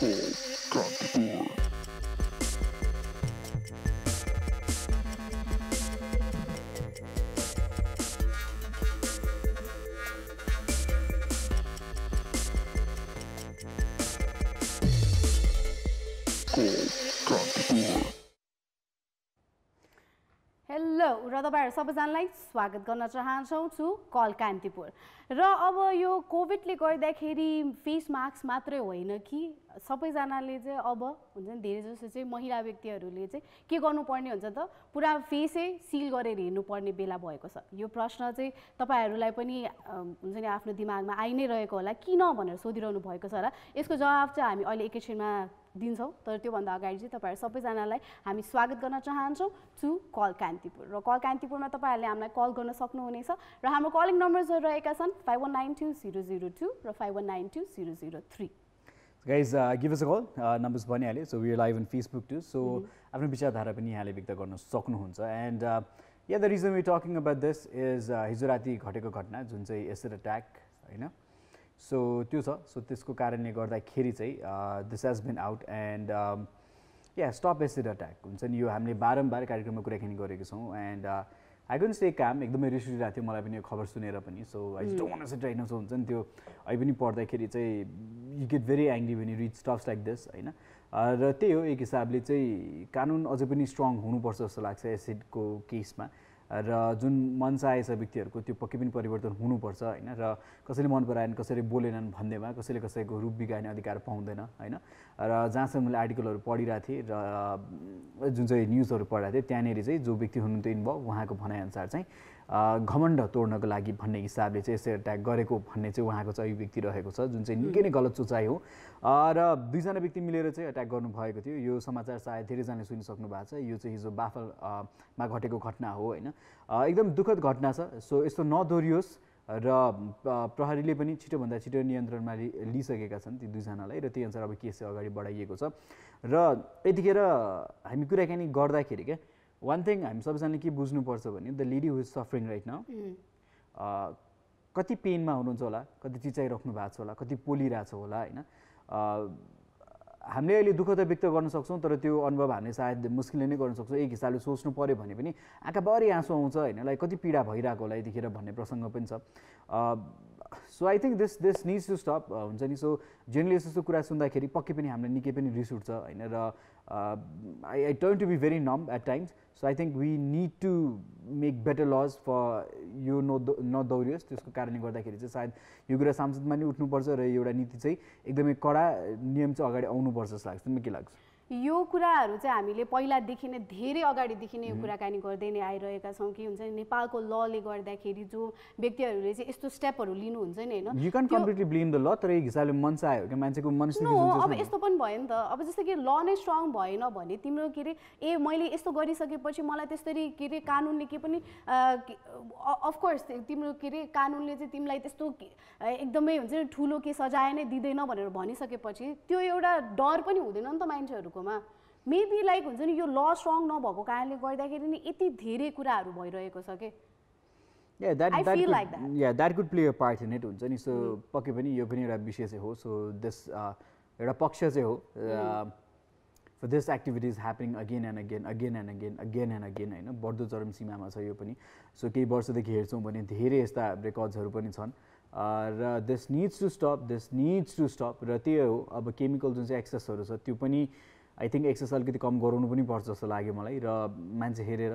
Hello र तपाईहरु सबैजनालाई स्वागत गर्न चाहन्छौं टु कल कान्तिपुर। र अब यो कोभिडले गर्दाखेरि फेस मास्क मात्रै होइन कि सबैजनाले चाहिँ अब हुन्छ नि धेरै जसो चाहिँ महिला व्यक्तिहरूले चाहिँ के गर्नुपर्ने हुन्छ त पुरा फेसै सिल गरेर हिँड्नुपर्ने बेला भएको छ। यो प्रश्न चाहिँ तपाईहरुलाई पनि हुन्छ नि आफ्नो दिमागमा आइ नै रहेको होला, किन भनेर सोधिरहनु भएको छ र यसको जवाफ चाहिँ हामी अहिले एकैछिनमा दिन्छौं। तर त्यो भन्दा अगाडि चाहिँ तपाईहरु सबैजनालाई हामी स्वागत गर्न चाहन्छौं टु कल कान्तिपुर। र कल कान्तिपुरमा तपाईहरुले हामीलाई कल गर्न सक्नुहुनेछ र हाम्रो कलिङ नम्बर्सहरु रहेका छन् 51920002 र 51920003। Guys, give us a call. Numbers banihaले. So we are live on Facebook too. So आफ्नो विचारधारा पनि यहाँले व्यक्त गर्न सक्नुहुन्छ। And yeah, the reason we're talking about this is हिजो राति घटेको घटना जुन चाहिँ एसिड अट्याक हैन। सो त्यो छ। सो त्यसको कारणले गर्दाखेरि चाहिँ this has been out and yeah, stop acid attack हुन्छ नि। यो हामीले बारम्बार कार्यक्रममा कुराकानी गरेको छौं and I couldn't stay calm, एकदमै रिस उठिरहेको थियो मलाई पनि यो खबर सुनेर पनि। So I just don't want to sit right now। So हुन्छ नि त्यो अहिले पनि पढ्दाखेरि चाहिँ you get very angry when you read stuffs like this हैन। र त्यही हो एक हिसाबले चाहिँ कानुन अझै पनि स्ट्रङ हुनुपर्छ जस्तो लाग्छ एसिडको केसमा। र जुन मनसाय छ व्यक्तिहरुको त्यो पक्कै पनि परिवर्तन हुनुपर्छ हैन। र कसैले मन पराएन कसैले बोलेनन् भन्दैमा कसैले कसैको रूप बिगार्ने अधिकार पाउँदैन हैन। र जहाँसम्म मैले आर्टिकलहरु पढिरहेको थिएँ र जुन चाहिँ न्यूजहरु पढिरहेको थिएँ त्यहाँनेरि चाहिँ जो व्यक्ति हुनुहुन्थ्यो इन्भल्भ उहाँको भनाइअनुसार चाहिँ घमण्ड तोड्नको लागि भन्ने हिसाबले चाहिँ एसिड अट्याक गरेको भन्ने चाहिँ उहाँको चाहिँ अभिव्यक्ति रहेको छ जुन चाहिँ निकै नै गलत सोचाइ हो। र दुईजना व्यक्ति मिलेर चाहिँ अट्याक गर्नु भएको थियो। यो समाचार सायद धेरैजनाले सुनिसक्नु भएको छ। यो चाहिँ हिजो बाफलमा घटेको घटना हो हैन। एकदम दुःखद घटना छ। सो यस्तो नदोहोरियोस् र प्रहरीले पनि छिटोभन्दा छिटो नियन्त्रणमा लिइसकेका छन् ती दुईजनालाई र त्यही अनुसार अब केस अगाडि बढाइएको छ। र यतिखेर हामी कुराकानी गर्दाखेरि के one thing हामी सबैजनाले के बुझ्नुपर्छ भने the lady who is suffering right now कति पेनमा हुनुहुन्छ होला, कति चिचाइराख्नु भएको छ होला, कति पोलिरहेछ होला हैन। हामीले अहिले दुःख त व्यक्त गर्न सक्छौं तर त्यो अनुभव हामीले सायद मुस्किलले नै गर्न सक्छौं। एक हिसाबले सोच्नु पर्यो भने पनि आँखाभरि आँसु आउँछ हैन, लाइक कति पीडा भइरहेको होला यतिखेर भन्ने प्रसंग पनि छ। So I think this needs to stop हुन्छ नि। सो जेनरली यस्तो कुरा सुन्दाखेरि पक्कै पनि हामीले निकै पनि रिस उठ्छ हैन। र I turn to be very numb at times. So I think we need to make better laws for यो नदौरियोस्। त्यसको कारणले गर्दाखेरि चाहिँ सायद यो कुरा संसदमा नि उठ्नुपर्छ र एउटा नीति चाहिँ एकदमै कडा नियम चाहिँ अगाडि आउनुपर्छ जस्तो लाग्छ। तिमीलाई के लाग्छ? यो कुराहरु चाहिँ हामीले पहिलादेखि नै धेरै अगाडिदेखि नै यो कुराकानी गर्दै नै आइरहेका छौं कि हुन्छ नि नेपालको लले गर्दाखेरि जो व्यक्तिहरुले चाहिँ यस्तो स्टेपहरु लिनु हुन्छ नि हैन। You can completely blame the law तर एक हिसाबले मन चाह्यो के मान्छेको मनस्थिति जुन चाहिँ अब यस्तो पनि भयो नि त। अब जस्तो कि ल नै स्ट्रङ भएन भने तिम्रो के रे मैले यस्तो गरिसकेपछि मलाई त्यसरी के रे कानुनले के पनि अफ कोर्स तिम्रो के रे कानुनले चाहिँ तिमीलाई त्यस्तो एकदमै हुन्छ नि ठूलो के सजाय नै दिदैन भनेर भनिसकेपछि त्यो एउटा डर पनि हुँदैन नि त मान्छेहरुको। मेबी लाइक हुन्छ नि यो ल स्ट्रङ नभएको कारणले गर्दाखेरि नि यति धेरै कुराहरु भइरहेको छ के। that could play a part in it हुन्छ नि। सो पक्कै पनि यो पनि एउटा विषय चाहिँ हो। सो दिस एउटा पक्ष चाहिँ हो for this activity is happening again and again हैन। बढ्दो चरम सीमामा छ यो पनि। सो केही वर्षदेखि हेर्छौं भने धेरै यस्ता रेकर्ड्सहरु पनि छन् र this needs to stop र त्यो हो अब केमिकल जुन चाहिँ एक्सेसहरु छ त्यो पनि आई थिंक एक्सेस अलिकति कम गराउनु पनि पर्छ जस्तो लाग्यो मलाई। र मान्छे हेरेर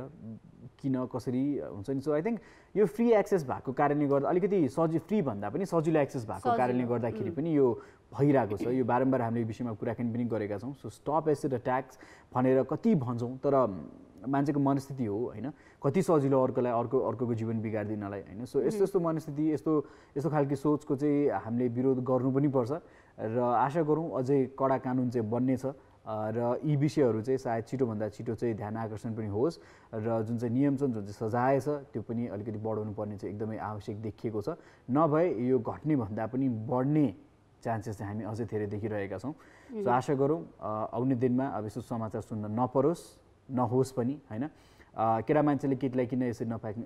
किन कसरी हुन्छ नि। सो आई थिंक यो फ्री एक्सेस भएको कारणले गर्दा अलिकति फ्री भन्दा पनि सजिलो एक्सेस भएको कारणले गर्दाखेरि पनि यो भइरहेको छ। यो बारम्बार हामीले यो विषयमा कुराकानी पनि गरेका छौं। सो स्टप एसिड अट्याक्स भनेर कति भन्छौं तर मान्छेको मनस्थिति हो हैन। कति सजिलो अर्कोलाई अर्कोको जीवन बिगार्दिनलाई हैन। सो यस्तो मनस्थिति यस्तो खालको सोचको चाहिँ हामीले विरोध गर्नु पनि पर्छ र आशा गरौं अझै कडा कानुन चाहिँ बन्ने छ र यी विषयहरु चाहिँ सायद छिटोभन्दा छिटो चाहिँ ध्यान आकर्षण पनि होस् र जुन चाहिँ नियम छ जुन चाहिँ सजाय छ त्यो पनि अलिकति बढाउनु पर्ने चाहिँ एकदमै आवश्यक देखिएको छ। नभए यो घट्ने भन्दा पनि बढ्ने चान्सेस चाहिँ हामी अझै धेरै देखिरहेका छौं। सो आशा गरौं आउने दिनमा अब यस्तो समाचार सुन्न नपरोस् नहोस् पनि हैन। केटा मान्छेले केटीलाई किन एसिड नफ्याक्नु,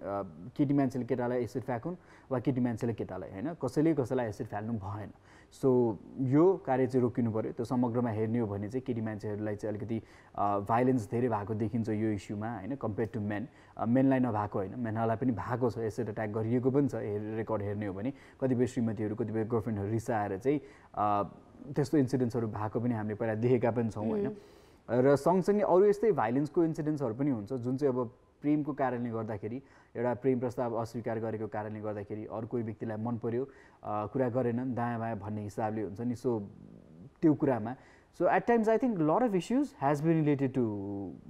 केटी मान्छेले केटालाई एसिड फ्याँकुन् वा केटी मान्छेले केटालाई, होइन, कसैले कसैलाई एसिड फ्याल्नु भएन। सो यो कार्य चाहिँ रोकिनु पऱ्यो। त्यो समग्रमा हेर्ने हो भने चाहिँ केटी मान्छेहरूलाई चाहिँ अलिकति भाइलेन्स धेरै भएको देखिन्छ यो इस्युमा, होइन, कम्पेयर टु मेन। मेनलाई नभएको होइन, मेनहरूलाई पनि भएको छ, एसिड अट्याक गरिएको पनि छ। रेकर्ड हेर्ने हो भने कतिपय श्रीमतीहरू कतिपय गर्लफ्रेन्डहरू रिसाएर चाहिँ त्यस्तो इन्सिडेन्ट्सहरू भएको पनि हामीले पहिला देखेका पनि छौँ, होइन। र सँगसँगै अरू यस्तै भाइलेन्सको इन्सिडेन्ट्सहरू पनि हुन्छ जुन चाहिँ अब प्रेमको कारणले गर्दाखेरि, एउटा प्रेम प्रस्ताव अस्वीकार गरेको कारणले गर्दाखेरि अरू कोही व्यक्तिलाई मन पर्यो, कुरा गरेनन्, दायाँ बायाँ भन्ने हिसाबले हुन्छ नि। सो त्यो कुरामा so at times I think lot of issues has been related to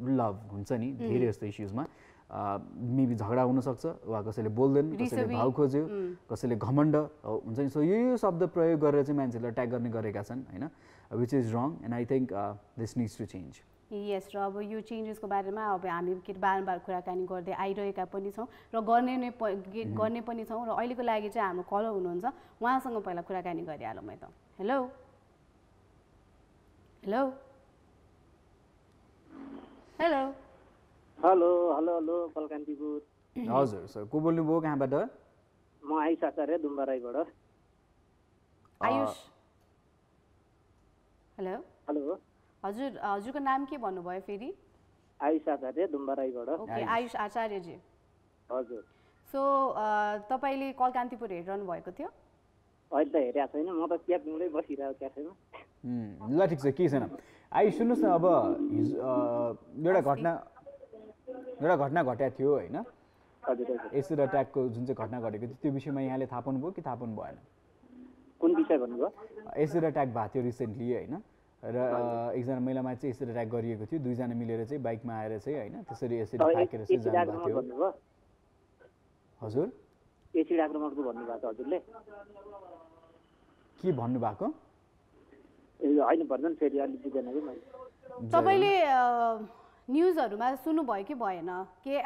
love हुन्छ नि। धेरै जस्तो इस्युजमा मेबी झगडा हुनसक्छ वा कसैले बोल्दैन, कसैले भाउ खोज्यो, कसैले घमण्ड हुन्छ नि। सो यो शब्द प्रयोग गरेर चाहिँ मान्छेलाई अट्याक गर्ने गरेका छन्, होइन, which is wrong and I think this needs to change. Yes, र अब यो चेन्जेसको बारेमा अब हामी बारम्बार कुराकानी गर्दै आइरहेका पनि छौँ र गर्ने पनि छौँ। र अहिलेको लागि चाहिँ हाम्रो कलर हुनुहुन्छ, उहाँसँग पहिला कुराकानी गरिहालौँ है त। Hello hello hello hello hello hello कलकान्तिपुर। हजुर सर, को बोल्नुभयो, कहाँबाट? म आयुष आचार्य दुम्बाराईबाट। आयुष, हेलो हेलो, हजुर, हजुरको नाम के भन्नुभयो फेरि? आयुष आचार्य दुम्बाराईबाट। ओके, आयुष आचार्यजी। हजुर। सो तपाईँले कलकान्तिपुर हेरिरहनु भएको थियो? अहिले त हेरेको छैन, म त क्याब पिउँदै बसिरहेको क्याफेमा। ल ठिक छ, केही छैन। आयुष सुन्नुहोस् न, अब एउटा घटना घटेको थियो, होइन, एसिड अट्याकको जुन चाहिँ घटना घटेको थियो त्यो विषयमा यहाँले थाहा पाउनुभयो कि थाहा पाउनु भएन? कुन विषय भन्नुभयो? एसिड अट्याक भएको थियो रिसेन्टली, होइन, र एकजना महिलामा चाहिँ एसिड अट्याक गरिएको थियो। दुईजना मिलेर चाहिँ बाइकमा आएर चाहिँ, होइन, त्यसरी एसिड फ्याँकेर चाहिँ जानुभएको थियो। हजुर, एसिड आक्रमणको भन्नुभएको हजुरले? के भन्नुभएको? होइन भन्नु फेरि, अलिक बुझेन कि मैले। तपाईँले न्युजहरूमा सुन्नुभयो कि भएन के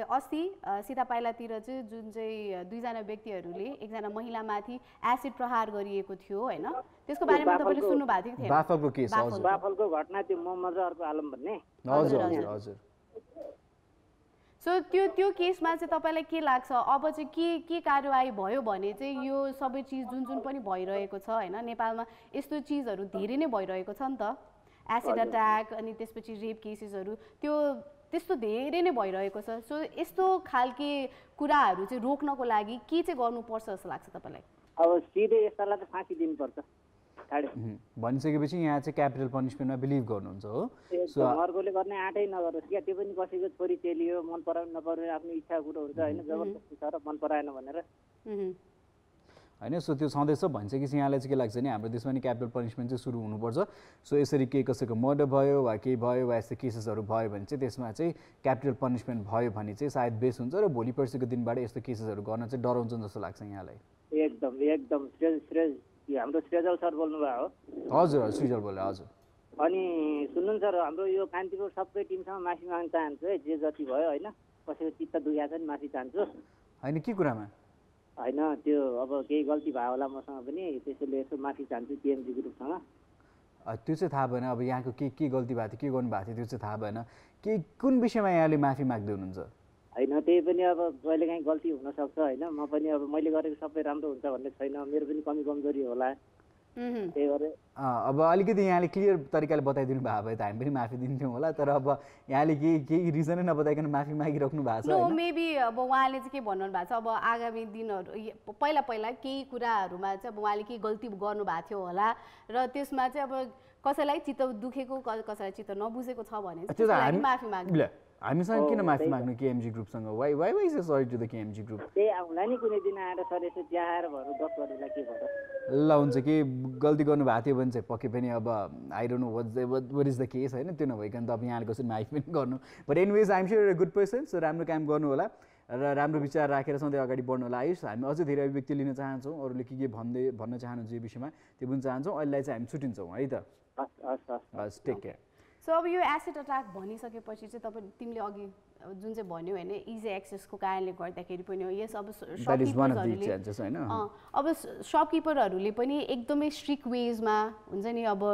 अस्ति सीता पाइलातिर चाहिँ जुन चाहिँ दुईजना व्यक्तिहरूले एकजना महिलामाथि एसिड प्रहार गरिएको थियो, होइन, त्यसको बारेमा तपाईँले सुन्नुभएको थियो? बाफलको केस, हजुर, बाफलको घटना, त्यो मोहम्मद र अर्को आलम भन्ने। हजुर हजुर हजुर। सो त्यो केसमा चाहिँ तपाईँलाई के लाग्छ, अब चाहिँ के कारवाही भयो भने चाहिँ यो सबै चिज जुन जुन पनि भइरहेको छ, होइन, नेपालमा यस्तो चिजहरू धेरै नै भइरहेको छ नि त, एसिड अट्याक अनि त्यसपछि रेप केसेसहरू, त्यस्तो धेरै नै भइरहेको छ। सो यस्तो खालके कुराहरू चाहिँ रोक्नको लागि के चाहिँ गर्नुपर्छ जस्तो लाग्छ तपाईँलाई? अब सिधै यस्तालाई त फाँसी दिनुपर्छ। भनिसकेपछि यहाँ चाहिँ क्यापिटल पनिसमेन्टमा बिलिभ गर्नुहुन्छ हो? सो अर्कोले गर्ने आँटै नगरोस् क्या, त्यो पनि कसैको छोरी चेलियो, मन पराउनु नपराउने आफ्नो इच्छा कुरो हुन्छ, होइन, जबरजस्ती छ र मन पराएन भनेर, होइन। सो त्यो छँदैछ भनिसकेपछि यहाँलाई चाहिँ के लाग्छ नि, हाम्रो देशमा नि क्यापिटल पनिसमेन्ट चाहिँ सुरु हुनुपर्छ। सो यसरी केही कसैको मर्डर भयो वा केही भयो वा यस्तो केसेसहरू भयो भने चाहिँ त्यसमा चाहिँ क्यापिटल पनिसमेन्ट भयो भने चाहिँ सायद बेस हुन्छ र भोलि पर्सिको दिनबाट यस्तो केसेसहरू गर्न चाहिँ डराउँछन् जस्तो लाग्छ यहाँलाई? एकदम एकदम। हाम्रो सृजल सर बोल्नुभयो हो? हजुर हजुर, सृजल बोले, हजुर। अनि सुन्नु सर, हाम्रो यो कान्तिपुर सबै टिमसँग माफी माग्न चाहन्छु है, जे जति भयो, होइन, कसैको चित्त दुखाएको छ नि माफी चाहन्छु। होइन, के कुरामा? होइन, त्यो अब केही गल्ती भयो होला मसँग पनि, त्यसैले यसो माफी चाहन्छु टिएमजी ग्रुपसँग। त्यो चाहिँ थाहा भएन, अब यहाँको के गल्ती भएको थियो, के गर्नु भएको थियो त्यो चाहिँ थाहा भएन। के कुन विषयमा यहाँले माफी माग्दै हुनुहुन्छ? होइन, त्यही पनि अब कहिलेकाहीँ गल्ती हुनसक्छ, होइन, म पनि अब मैले गरेको सबै राम्रो हुन्छ भन्ने छैन, मेरो पनि कमी कमजोरी होला, त्यही भएर अब अलिकति यहाँले क्लियर तरिकाले बताइदिनु भएको भए त हामी पनि माफी दिन्थ्यौँ होला, तर अब यहाँले केही रिजनै नबताइकन माफी मागिराख्नु भएको छ। नो, मेबी अब उहाँले चाहिँ के भन्नु भएको छ, अब आगामी दिनहरू पहिला केही कुराहरूमा चाहिँ अब उहाँले केही गल्ती गर्नुभएको थियो होला र त्यसमा चाहिँ अब कसैलाई चित्त दुखेको, कसैलाई चित्त नबुझेको छ भने चाहिँ माफी माग्नु। हामीसँग किन माफी माग्नु केएमजी ग्रुपसँग? Why is sorry to the KMG group? त्यही आउँला नि कुनै दिन आएर सर यसो चियाएर भएर डक्टरहरूलाई के भएर ल हुन्छ, के गल्ती गर्नुभएको थियो भने चाहिँ पक्कै पनि अब I don't know what is the case, होइन, त्यो नभइकन त अब यहाँले कसरी माफी पनि गर्नु। But anyways I'm sure good person, so राम्रो काम गर्नु होला र राम्रो विचार राखेर सधैँ अगाडि बढ्नु होला। आयुष, हामी अझै धेरै अभिव्यक्ति लिन चाहन्छौँ, अरूले के भन्न चाहनुहुन्छ यो विषयमा त्यो पनि चाहन्छौँ। अहिलेलाई चाहिँ हामी छुट्टिन्छौँ है त? हस्, टेक केयर। सो अब यो एसिड अट्याक भनिसकेपछि चाहिँ तिमीले अघि जुन चाहिँ भन्यो होइन, इजी एक्सेसको कारणले गर्दाखेरि पनि हो। यस, अब सपकिपरहरूले पनि एकदमै स्ट्रिक्ट वेजमा हुन्छ नि, अब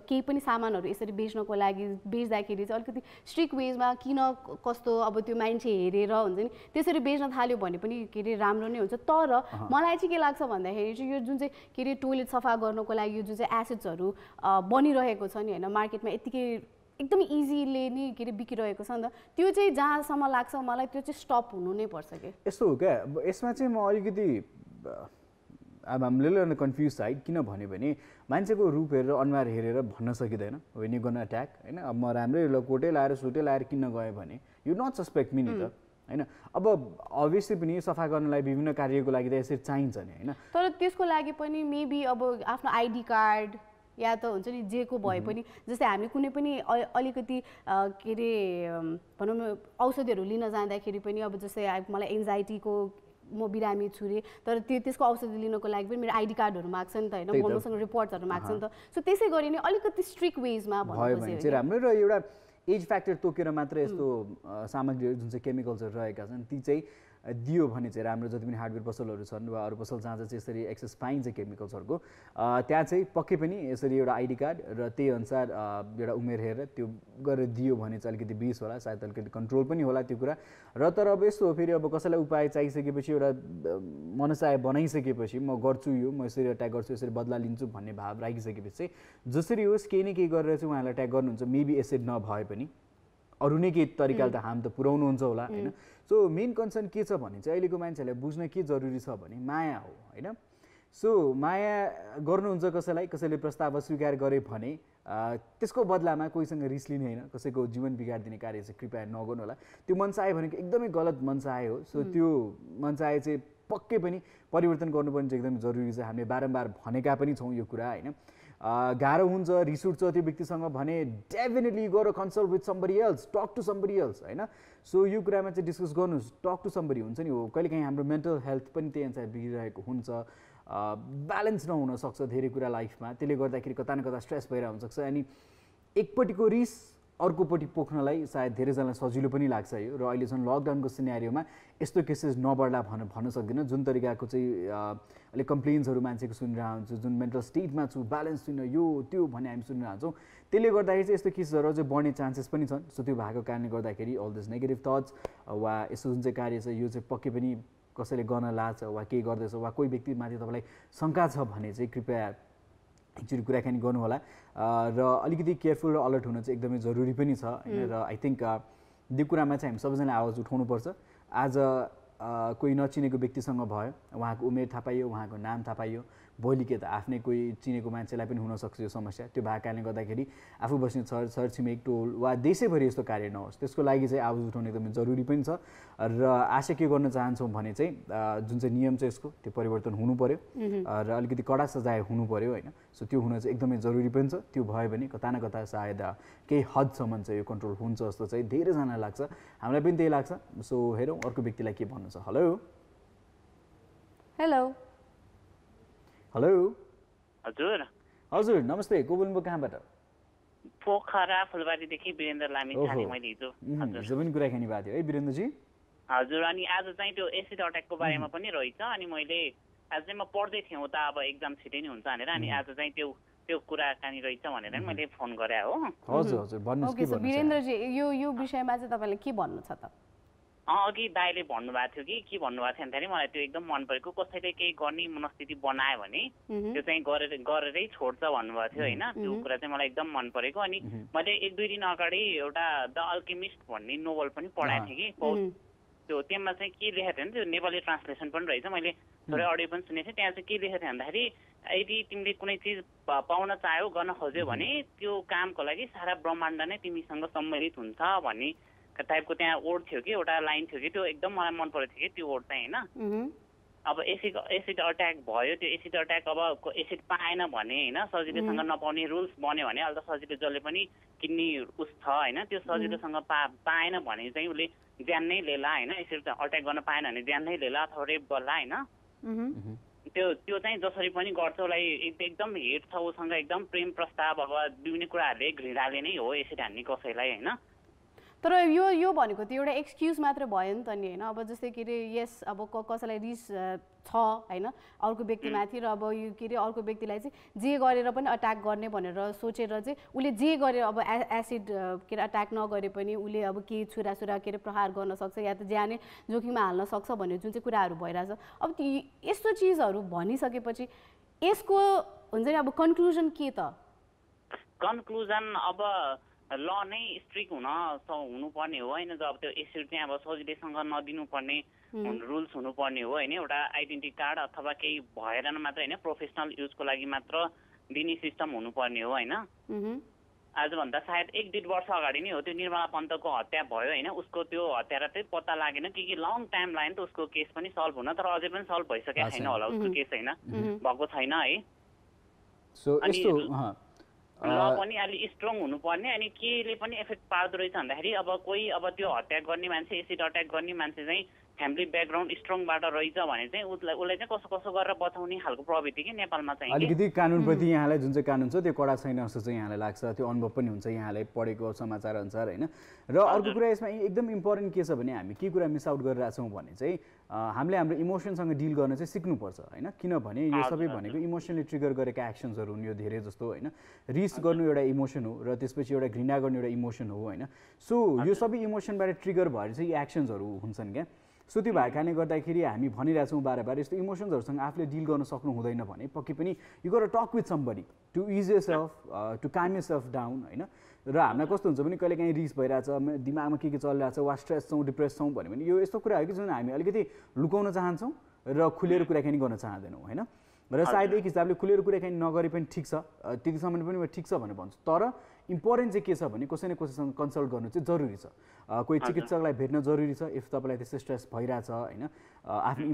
केही पनि सामानहरू यसरी बेच्नको लागि बेच्दाखेरि चाहिँ अलिकति स्ट्रिक्ट वेजमा किन कस्तो अब त्यो मान्छे हेरेर हुन्छ नि त्यसरी बेच्न थाल्यो भने पनि के अरे राम्रो नै हुन्छ। तर मलाई चाहिँ के लाग्छ भन्दाखेरि चाहिँ यो जुन चाहिँ के अरे टोइलेट सफा गर्नको लागि यो जुन चाहिँ एसिड्सहरू बनिरहेको छ नि होइन मार्केटमा यत्तिकै एकदमै इजीले नि के अरे बिकिरहेको छ नि त त्यो चाहिँ जहाँसम्म लाग्छ मलाई त्यो चाहिँ स्टप हुनु नै पर्छ कि। यस्तो हो क्या यसमा चाहिँ म अलिकति अब I'm little on the confused side किन भन्यो भने मान्छेको रूप हेरेर अनुहार हेरेर भन्न सकिँदैन when you gonna attack हैन। अब म राम्रै कोटै लाएर सुटै लाएर किन्न गएँ भने you not suspect me नि त हैन। अब अभियसली पनि सफा गर्नलाई विभिन्न कार्यको लागि त यसरी चाहिन्छ नि हैन। तर त्यसको लागि पनि मेबी अब आफ्नो आइडी कार्ड या त हुन्छ नि जेको भए पनि जस्तै हामी कुनै पनि अलिकति के अरे भनौँ न औषधिहरू लिन जाँदाखेरि पनि अब जस्तै मलाई एन्जाइटीको म बिरामी छु रे तर त्यसको औषधि लिनको लागि पनि मेरो आइडी कार्डहरू माग्छ नि त हैन मसँग रिपोर्ट्सहरू माग्छ नि त सो त्यसै गरी नै अलिकति स्ट्रिक्ट वेजमा भन्नुपर्छ चाहिँ राम्रो र एउटा एज फ्याक्टर तोकेर मात्र यस्तो सामग्रीहरू जुन चाहिँ केमिकल्सहरू रहेका छन् ती चाहिँ दियो भने चाहिँ राम्रो। जति पनि हार्डवेयर पसलहरू छन् वा अरू पसल जहाँ चाहिँ यसरी एक्सेस पाइन्छ केमिकल्सहरूको त्यहाँ चाहिँ पक्कै पनि यसरी एउटा आइडी कार्ड र त्यही अनुसार एउटा उमेर हेरेर त्यो गरेर दियो भने चाहिँ अलिकति बिस होला सायद अलिकति कन्ट्रोल पनि होला त्यो कुरा। र तर अब यस्तो हो फेरि अब कसैलाई उपाय चाहिसकेपछि एउटा मनसाय बनाइसकेपछि म गर्छु यो म यसरी अट्याक गर्छु यसरी बदला लिन्छु भन्ने भाव राखिसकेपछि चाहिँ जसरी होस् केही न केही गरेर चाहिँ उहाँलाई अट्याक गर्नुहुन्छ मेबी यसरी नभए पनि अरू नै केही तरिकाले त हार्म त पुर्याउनुहुन्छ होला हैन। सो मेन कन्सर्न के छ भने चाहिँ अहिलेको मान्छेहरूलाई बुझ्न के जरुरी छ भने माया हो हैन। सो माया गर्नुहुन्छ कसैलाई कसैले प्रस्ताव स्वीकार गरे भने त्यसको बदलामा कोहीसँग रिस लिने हैन कसैको जीवन बिगाडिदिने कार्य चाहिँ कृपया नगर्नु होला। त्यो मनसाय भनेको एकदमै गलत मनसाय हो। सो त्यो मनसाय चाहिँ पक्कै पनि परिवर्तन गर्नुपर्ने चाहिँ एकदमै जरुरी छ। हामीले बारम्बार भनेका पनि छौँ यो कुरा हैन। गाह्रो हुन्छ रिस उठ्छ त्यो व्यक्तिसँग भने डेफिनेटली गो र consult with somebody else talk to somebody else हैन। सो यो कुरामा चाहिँ डिस्कस गर्नुहोस् टक टु समबडी हुन्छ नि हो कहिलेकाहीँ हाम्रो मेन्टल हेल्थ पनि त्यही अनुसार बिग्रिरहेको हुन्छ ब्यालेन्स नहुन सक्छ धेरै कुरा लाइफमा त्यसले गर्दाखेरि कता न कता स्ट्रेस भइरहेको हुनसक्छ अनि एकपट्टिको रिस अर्कोपट्टि पोख्नलाई सायद धेरैजनालाई सजिलो पनि लाग्छ यो र अहिलेसम्म लकडाउनको सिनेरियोमा यस्तो केसेस नबढ्ला भन्न सक्दिनँ। जुन तरिकाको चाहिँ अलिक कम्प्लेन्सहरू मान्छेको सुनिरहेको हुन्छु जुन मेन्टल स्टेटमा छु ब्यालेन्स छुइनँ यो त्यो भन्ने हामी सुनिरहेको छौँ त्यसले गर्दाखेरि चाहिँ यस्तो केसेसहरू अझै बढ्ने चान्सेस पनि छन्। सो त्यो भएको कारणले गर्दाखेरि अल दिस नेगेटिभ थट्स वा यस्तो जुन चाहिँ कार्य छ यो चाहिँ पक्कै पनि कसैले गर्न लाछ वा केही गर्दैछ वा कोही व्यक्तिमाथि तपाईँलाई शङ्का छ भने चाहिँ कृपया एकचोटि कुराकानी गर्नु होला र अलिकति केयरफुल र अलर्ट हुन चाहिँ एकदमै जरुरी पनि छ हैन। र आई थिङ्क यो कुरामा चाहिँ हामी सबैजनाले आवाज उठाउनुपर्छ। आज कोही नचिनेको व्यक्तिसँग भयो उहाँको उमेर थाहा पाइयो उहाँको नाम थाहा पाइयो भोलि के त आफ्नै कोही चिनेको मान्छेलाई पनि हुनसक्छ यो समस्या त्यो भएको कारणले गर्दाखेरि आफू बस्ने छरछिमेक टोल वा देशैभरि यस्तो कार्य नहोस् त्यसको लागि चाहिँ आवाज उठाउनु एकदमै जरुरी पनि छ। र आशा के गर्न चाहन्छौँ भने चाहिँ जुन चाहिँ नियम छ यसको त्यो परिवर्तन हुनु पर्यो र अलिकति कडा सजाय हुनु पर्यो हैन। सो त्यो हुन चाहिँ एकदमै जरुरी पनि छ। त्यो भयो भने कता न कता सायद केही हदसम्म चाहिँ यो कन्ट्रोल हुन्छ जस्तो चाहिँ धेरैजनालाई लाग्छ हामीलाई पनि त्यही लाग्छ। सो हेरौँ अर्को व्यक्तिलाई के भन्नु छ। हेलो हेलो हेलो हजुर हजुर नमस्ते को बोल्नुभयो कहाँबाट? पोखरा फुलबारीदेखि वीरेन्द्र लामी छाने मैले हिजो हिजो पनि कुराकानी भएको थियो है वीरेन्द्रजी? हजुर अनि आज चाहिँ त्यो एसिड अट्याकको बारेमा पनि रहेछ अनि मैले आज चाहिँ म पढ्दै थिएँ उता अब एक्जाम छिटै नै हुन्छ भनेर अनि आज चाहिँ त्यो कुराकानी रहेछ भनेर मैले फोन गरे हो। हजुर हजुर भन्नुहोस् के भन्नुहुन्छ? वीरेन्द्रजी यो विषयमा चाहिँ तपाईँले के भन्नु छ त? अघि दाइले भन्नुभएको थियो कि के भन्नुभएको थियो भन्दाखेरि मलाई त्यो एकदम मन परेको कसैले केही गर्ने मनस्थिति बनायो भने त्यो चाहिँ गरेरै छोड्छ भन्नुभएको थियो होइन। त्यो कुरा चाहिँ मलाई एकदम मन परेको। अनि मैले 1-2 दिन अगाडि एउटा द अल्केमिस्ट भन्ने नोभल पनि पढाएको थिएँ कि त्यो त्यसमा चाहिँ के लेखेको थियो भने त्यो नेपाली ट्रान्सलेसन पनि रहेछ मैले थोरै अडियो पनि सुनेको थिएँ। त्यहाँ चाहिँ के लेखेको थियो भन्दाखेरि यदि तिमीले कुनै चिज पाउन चाह्यौ गर्न खोज्यौ भने त्यो कामको लागि सारा ब्रह्माण्ड नै तिमीसँग सम्मिलित हुन्छ भन्ने टाइपको त्यहाँ वर्ड थियो कि एउटा लाइन थियो कि त्यो एकदम मलाई मन परेको थियो कि त्यो वर्ड चाहिँ होइन। अब एसिड अट्याक भयो त्यो एसिड अट्याक अब एसिड पाएन भने होइन सजिलैसँग नपाउने रुल्स बन्यो भने अहिले त सजिलो जसले पनि किन्ने उस छ होइन त्यो सजिलोसँग पाएन भने चाहिँ उसले ज्यान नै लिएला होइन एसिड अट्याक गर्न पाएन भने ज्यान नै लिएला अथवा रेप गर्ला होइन। त्यो चाहिँ जसरी पनि गर्छ उसलाई एकदम हेट छ उसँग एकदम प्रेम प्रस्ताव अब विभिन्न कुराहरूले घृणाले नै हो एसिड हान्ने कसैलाई होइन। तर यो भनेको त एउटा एक्सक्युज मात्र भयो नि त नि होइन। अब जस्तै के अरे यस अब कसैलाई रिस छ होइन अर्को व्यक्तिमाथि र अब यो के अरे अर्को व्यक्तिलाई चाहिँ जे गरेर पनि अट्याक गर्ने भनेर सोचेर चाहिँ उसले जे गरेर अब एसिड के अरे अट्याक नगरे पनि उसले अब के छुरा के अरे प्रहार गर्न सक्छ या त ज्यानै जोखिममा हाल्न सक्छ भन्ने जुन चाहिँ कुराहरू भइरहेछ। अब यस्तो चिजहरू भनिसकेपछि यसको हुन्छ नि अब कन्क्लुजन के त? कन्क्लुजन अब ल नै स्ट्रिक्ट हुनुपर्ने हो होइन। जब त्यो एसिड चाहिँ अब सजिलैसँग नदिनुपर्ने रुल्स हुनुपर्ने हो होइन। एउटा आइडेन्टिटी कार्ड अथवा केही भएर मात्र होइन प्रोफेसनल युजको लागि मात्र दिने सिस्टम हुनुपर्ने हो होइन। आजभन्दा सायद 1-1.5 वर्ष अगाडि नै हो त्यो निर्मला पन्तको हत्या भयो होइन। उसको त्यो हत्यारा चाहिँ पत्ता लागेन कि लङ टाइम लाग्यो नि त उसको केस पनि सल्भ हुन, तर अझै पनि सल्भ भइसकेको छैन होला उसको केस होइन, भएको छैन है। ल पनि अलि स्ट्रङ हुनुपर्ने। अनि केले पनि एफेक्ट पार्दो रहेछ भन्दाखेरि अब कोही अब त्यो हत्या गर्ने मान्छे एसिड अट्याक गर्ने मान्छे चाहिँ फ्यामिली ब्याकग्राउन्ड स्ट्रङबाट रहेछ भने चाहिँ उसलाई चाहिँ कसो गरेर बचाउने खालको प्रवृत्ति कि नेपालमा चाहिँ अलिकति कानुनप्रति यहाँलाई जुन चाहिँ कानुन छ त्यो कडा छैन जस्तो चाहिँ यहाँलाई लाग्छ। त्यो अनुभव पनि हुन्छ यहाँले पढेको समाचार अनुसार होइन। र अर्को कुरा यसमा एकदम इम्पोर्टेन्ट के छ भने हामी के कुरा मिस आउट गरिरहेछौँ भने चाहिँ हामीले हाम्रो इमोसनसँग डिल गर्न चाहिँ सिक्नुपर्छ होइन। किनभने यो सबै भनेको इमोसनली ट्रिगर गरेका एक्सन्सहरू हुन् यो धेरै जस्तो होइन। रिस गर्नु एउटा इमोसन हो र त्यसपछि एउटा घृणा गर्ने एउटा इमोसन हो होइन। सो यो सबै इमोसनबाट ट्रिगर भएर चाहिँ यो एक्सन्सहरू हुन्छन् क्या। सो त्यो भएको कारणले गर्दाखेरि हामी भनिरहेछौँ बार यस्तो इमोसन्सहरूसँग आफूले डिल गर्न सक्नु हुँदैन भने पक्कै पनि you got talk with somebody to ease yourself to calm yourself down होइन। र हामीलाई कस्तो हुन्छ भने कहिले काहीँ रिस भइरहेछ दिमागमा के चलिरहेछ वा स्ट्रेस छौँ डिप्रेस छौँ भन्यो भने यो यस्तो कुरा हो कि जुन हामी अलिकति लुकाउन चाहन्छौँ र खुलेर कुराकानी गर्न चाहँदैनौँ होइन। र सायद एक हिसाबले खुलेर कुराकानी नगरे पनि ठिक छ त्यतिसम्म पनि ठिक छ भनेर भन्छु। तर इम्पोर्टेन्ट चाहिँ के छ भने कसै न कसैसँग कन्सल्ट गर्नु चाहिँ जरुरी छ। कोही चिकित्सकलाई भेट्न जरुरी छ इफ तपाईँलाई त्यस्तो स्ट्रेस भइरहेछ होइन। आफ्नो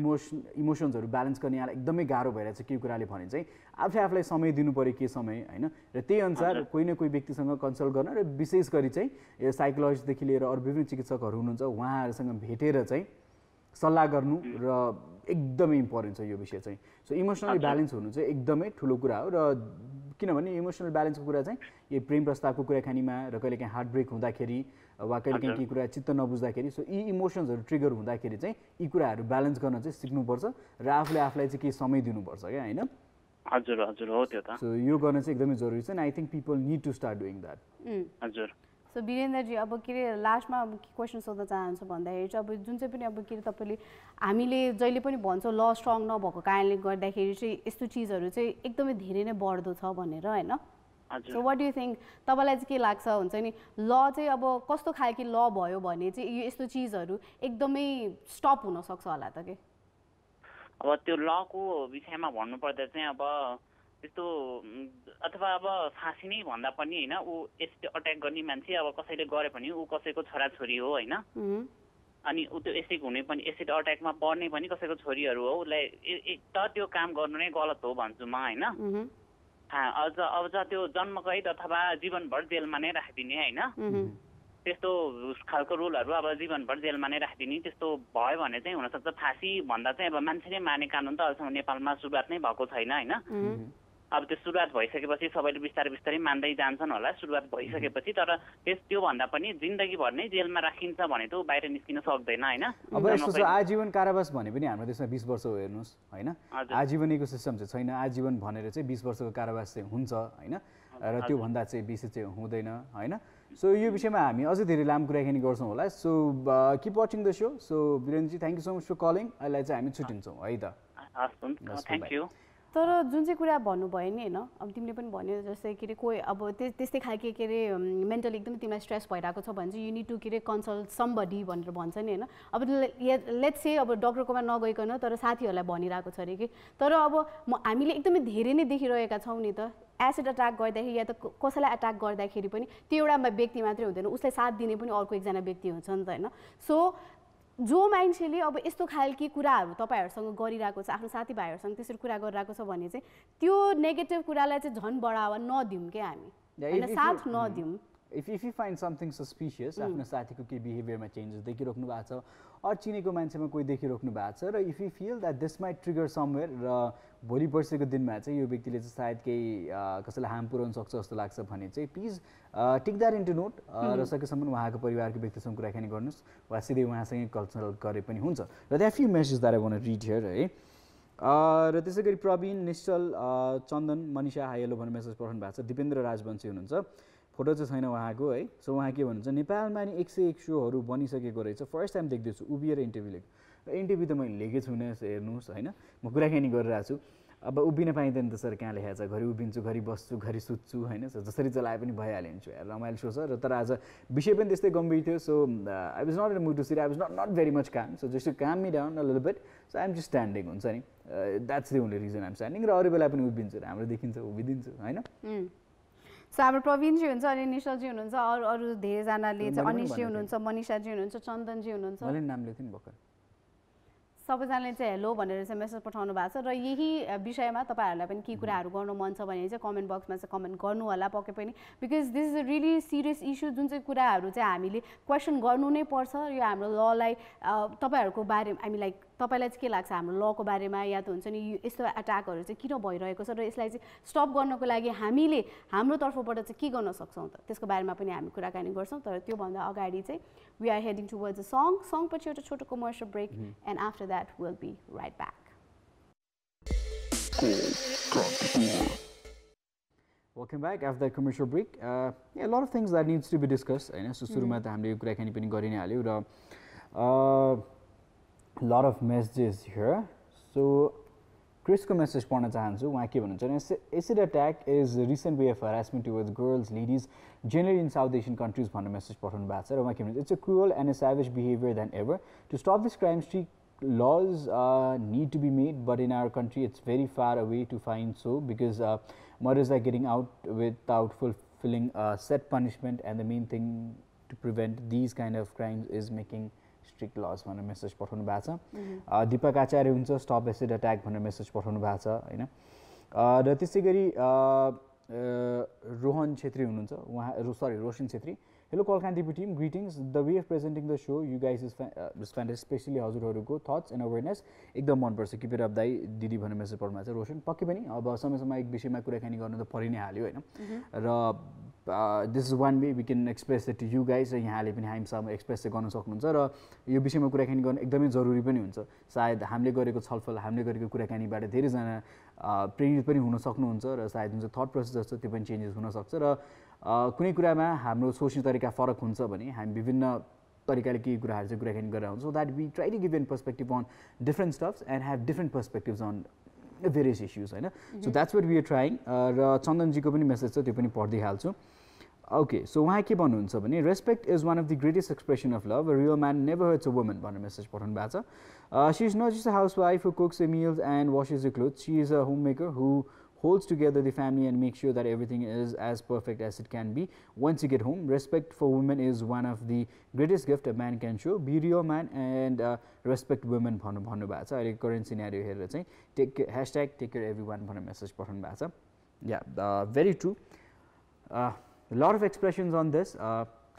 इमोसन्सहरू ब्यालेन्स गर्ने यहाँलाई एकदमै गाह्रो भइरहेछ केही कुराले भने चाहिँ आफूलाई समय दिनु पऱ्यो के समय होइन। र त्यही अनुसार कोही न कोही व्यक्तिसँग कन्सल्ट गर्न र विशेष गरी चाहिँ यो साइकोलोजिस्टदेखि लिएर अरू विभिन्न चिकित्सकहरू हुनुहुन्छ उहाँहरूसँग भेटेर चाहिँ सल्लाह गर्नु र एकदमै इम्पोर्टेन्ट छ यो विषय चाहिँ। सो इमोसनली ब्यालेन्स हुनु चाहिँ एकदमै ठुलो कुरा हो। र किनभने इमोसनल ब्यालेन्सको कुरा चाहिँ यो प्रेम प्रस्तावको कुराकानीमा र कहिले काहीँ हार्ट ब्रेक हुँदाखेरि वा कहिले काहीँ केही कुरा चित्त नबुझ्दाखेरि सो यी इमोसन्सहरू ट्रिगर हुँदाखेरि चाहिँ यी कुराहरू ब्यालेन्स गर्न चाहिँ सिक्नुपर्छ र आफूलाई चाहिँ केही समय दिनुपर्छ क्या होइन। हजुर हजुर हो त्यो त। सो यो गर्न चाहिँ एकदमै जरुरी छ and I think people need to start doing that. हजुर। सो वीरेन्द्रजी अब के अरे लास्टमा अब के क्वेसन सोध्न चाहन्छु भन्दाखेरि चाहिँ अब जुन चाहिँ पनि अब के अरे तपाईँले हामीले जहिले पनि भन्छौँ ल स्ट्रङ नभएको कारणले गर्दाखेरि चाहिँ यस्तो चिजहरू चाहिँ एकदमै धेरै नै बढ्दो छ भनेर होइन। So what do you think तपाईँलाई चाहिँ के लाग्छ हुन्छ नि ल चाहिँ अब कस्तो खालको ल भयो भने चाहिँ यो यस्तो चिजहरू एकदमै स्टप हुनसक्छ होला त के? अब त्यो लको विषयमा भन्नुपर्दा चाहिँ अब त्यस्तो अथवा अब फाँसी नै भन्दा पनि होइन ऊ एसिड अट्याक गर्ने मान्छे अब कसैले गरे भने ऊ कसैको छोराछोरी हो होइन। अनि ऊ त्यो एसिड अट्याकमा पर्ने पनि कसैको छोरीहरू हो। उसलाई त्यो काम गर्नु नै गलत हो भन्छु म होइन। अझ त्यो जन्मकैद अथवा जीवनभर जेलमा नै राखिदिने होइन त्यस्तो खालको रुलहरू अब जीवनभर जेलमा नै राखिदिने त्यस्तो भयो भने चाहिँ हुनसक्छ। फाँसी भन्दा चाहिँ अब मान्छेले माने कानुन त अहिलेसम्म नेपालमा सुरुवात नै भएको छैन होइन। अब त्यो सुरुवात भइसकेपछि सबैले बिस्तारै मान्दै जान्छन् होला सुरुवात भइसकेपछि। तर त्योभन्दा पनि जिन्दगीभर नै जेलमा राखिन्छ भने त बाहिर निस्किन सक्दैन होइन। अब यस्तो छ आजीवन कारावास भने पनि हाम्रो देशमा 20 वर्ष हो हेर्नुहोस् होइन। आजीवनको सिस्टम चाहिँ छैन। आजीवन भनेर चाहिँ 20 वर्षको कारावास चाहिँ हुन्छ होइन र त्योभन्दा चाहिँ बेसी चाहिँ हुँदैन होइन। सो यो विषयमा हामी अझै धेरै लामो कुराकानी गर्छौँ होला। So keep watching the show. So वीरेन्द्रजी thank you so much for calling. अहिले चाहिँ हामी छुट्टिन्छौँ है त। Thank you. तर जुन चाहिँ कुरा भन्नुभयो नि होइन अब तिमीले पनि भन्यो जस्तै के अरे कोही अब त्यस्तै खालके के अरे मेन्टली एकदमै तिमीलाई स्ट्रेस भइरहेको छ भने चाहिँ यु निड टु के अरे कन्सल्ट समबडी भनेर भन्छ नि होइन। अब लेट्स से अब डक्टरकोमा नगइकन तर साथीहरूलाई भनिरहेको छ अरे कि तर अब हामीले एकदमै धेरै नै देखिरहेका छौँ नि त एसिड अट्याक गर्दाखेरि या त कसैलाई अट्याक गर्दाखेरि पनि त्यो एउटा व्यक्ति मात्रै हुँदैन उसलाई साथ दिने पनि अर्को एकजना व्यक्ति हुन्छ नि त होइन। सो जो मान्छेले अब यस्तो खालकी कुराहरू तपाईँहरूसँग गरिरहेको छ आफ्नो साथीभाइहरूसँग त्यसरी कुरा गरिरहेको छ भने चाहिँ त्यो नेगेटिभ कुरालाई चाहिँ झन् बढावा नदिउँ क्या हामी होइन साथ नदिउँ। If you find something suspicious आफ्नो साथीको केही बिहेभियरमा चेन्जेस देखिराख्नु भएको छ अरू चिनेको मान्छेमा कोही देखिराख्नु भएको छ र if you feel that this might trigger somewhere र भोलि पर्सिको दिनमा चाहिँ यो व्यक्तिले चाहिँ सायद केही कसैलाई हार्म पुर्याउन सक्छ जस्तो लाग्छ भने चाहिँ please take that into note र सकेसम्म उहाँको परिवारको व्यक्तिसँग कुराकानी गर्नुहोस् वा सिधै उहाँसँगै कन्सल्ट गरे पनि हुन्छ र that few message that I want to read here है र त्यसै गरी प्रवीण निश्चल चन्दन मनिषा हायलो भनेर मेसेज पठाउनु भएको छ दिपेन्द्र राजवंशी हुनुहुन्छ फोटो चाहिँ छैन उहाँको है सो उहाँ के भन्नुहुन्छ नेपालमा नि 101 सोहरू बनिसकेको रहेछ फर्स्ट टाइम देख्दैछु उभिएर इन्टरभ्यू लेख्नु इन्टरभ्यू त मैले लेखेको छुइनँ हेर्नुहोस् होइन म कुराकानी गरिरहेको छु अब उभिन पाइँदैन त सर कहाँ लेखाएको छ घरि उभिन्छु घरि बस्छु घरि सुत्छु होइन जसरी चलाए पनि भइहालिन्छु यार रमाइलो सो छ र तर आज विषय पनि त्यस्तै गम्भीर थियो so I was not in mood to sit I was not very much calm so just to calm me down a little bit so I am just standing हुन्छ नि that's the only reason I am standing र अरू बेला पनि उभिन्छु र हाम्रो देखिन्छ उभिदिन्छु होइन सो हाम्रो प्रवीणजी हुन्छ अनि निश्चलजी हुनुहुन्छ अरू अरू धेरैजनाले चाहिँ अनिशजी हुनुहुन्छ मनिषाजी हुनुहुन्छ चन्दनजी हुनुहुन्छ मैले नाम लेख्थेँ नि भर्खर सबैजनाले चाहिँ हेलो भनेर चाहिँ मेसेज पठाउनु भएको छ र यही विषयमा तपाईँहरूलाई पनि केही कुराहरू गर्नु मन छ भने चाहिँ कमेन्ट बक्समा चाहिँ कमेन्ट गर्नु होला पक्कै पनि because this is a really serious issue जुन चाहिँ कुराहरू चाहिँ हामीले क्वेसन गर्नु नै पर्छ यो हाम्रो ललाई तपाईँहरूको बारेमा हामी लाइक तपाईँलाई चाहिँ के लाग्छ हाम्रो लको बारेमा या त हुन्छ नि यस्तो एट्याकहरू चाहिँ किन भइरहेको छ र यसलाई चाहिँ स्टप गर्नको लागि हामीले हाम्रो तर्फबाट चाहिँ के गर्न सक्छौँ त त्यसको बारेमा पनि हामी कुराकानी गर्छौँ तर त्योभन्दा अगाडि चाहिँ we are heading towards a song पछि एउटा छोटो commercial break and after that will be right back Welcome back after the commercial break. Yeah, a lot of things that needs to be discussed. होइन so सुरुमा त हामीले यो कुराकानी पनि गरि नै हाल्यौँ र lot of messages here. So Chris को message पढ्न चाहन्छु उहाँ के भन्नुहुन्छ भने acid attack is a recent way of harassment towards girls ladies generally in South Asian countries भनेर message पठाउनु भएको छ र उहाँ के भन्नुहुन्छ it's a cruel and a savage behavior than ever to stop this crime streak laws need to be made but in our country it's very far away to find so because murders are getting out without fulfilling set punishment and the main thing to prevent these kind of crimes is making strict laws भनेर message पठाउनु भएको छ दीपक आचार्य हुन्छ stop acid attack भनेर message पठाउनु भएको छ होइन र त्यसै गरी रोहन छेत्री हुनुहुन्छ उहाँ सरी रोशन छेत्री हेलो कलकान्तिपुर team greetings the way of presenting the show you guys is fantastic especially हजुरहरूको थट्स एन्ड अवेरनेस एकदम मनपर्छ किप इट अप दाइ दिदी भनेर मेसेज पठाउनु भएको छ रोशन पक्कै पनि अब समय एक विषयमा कुराकानी गर्नु त परि नै हाल्यो होइन र this is one way we can express it to you guys र यहाँले पनि हामीसँग एक्सप्रेस चाहिँ गर्न सक्नुहुन्छ र यो विषयमा कुराकानी गर्नु एकदमै जरुरी पनि हुन्छ सायद हामीले गरेको छलफल हामीले गरेको कुराकानीबाट धेरैजना प्रेरित पनि हुन सक्नुहुन्छ र सायद जुन चाहिँ थट प्रोसेस छ त्यो पनि चेन्जेस हुनसक्छ र कुनै कुरामा हाम्रो सोच्ने तरिका फरक हुन्छ भने हामी विभिन्न तरिकाले केही कुराहरू चाहिँ कुराकानी गरेर हुन्छ so that we try to give an perspective on different stuffs and have different perspectives on various issues होइन so that's what we are trying र चन्दनजीको पनि मेसेज छ त्यो पनि पढ्दै हाल्छु ओके सो उहाँ के भन्नुहुन्छ भने respect is one of the greatest expression of love a real man never hurts a woman भनेर मेसेज पठाउनु भएको छ she is not just a housewife who cooks the meals and washes the clothes she is a homemaker who holds together the family and makes sure that everything is as perfect as it can be once you get home. Respect for women is one of the greatest gift a man can show. Be real man and respect women भन्नु भएको छ अहिले current scenario हेरेर चाहिँ #take care everyone भनेर message पठाउनु भएको छ yeah very true lot of expressions on this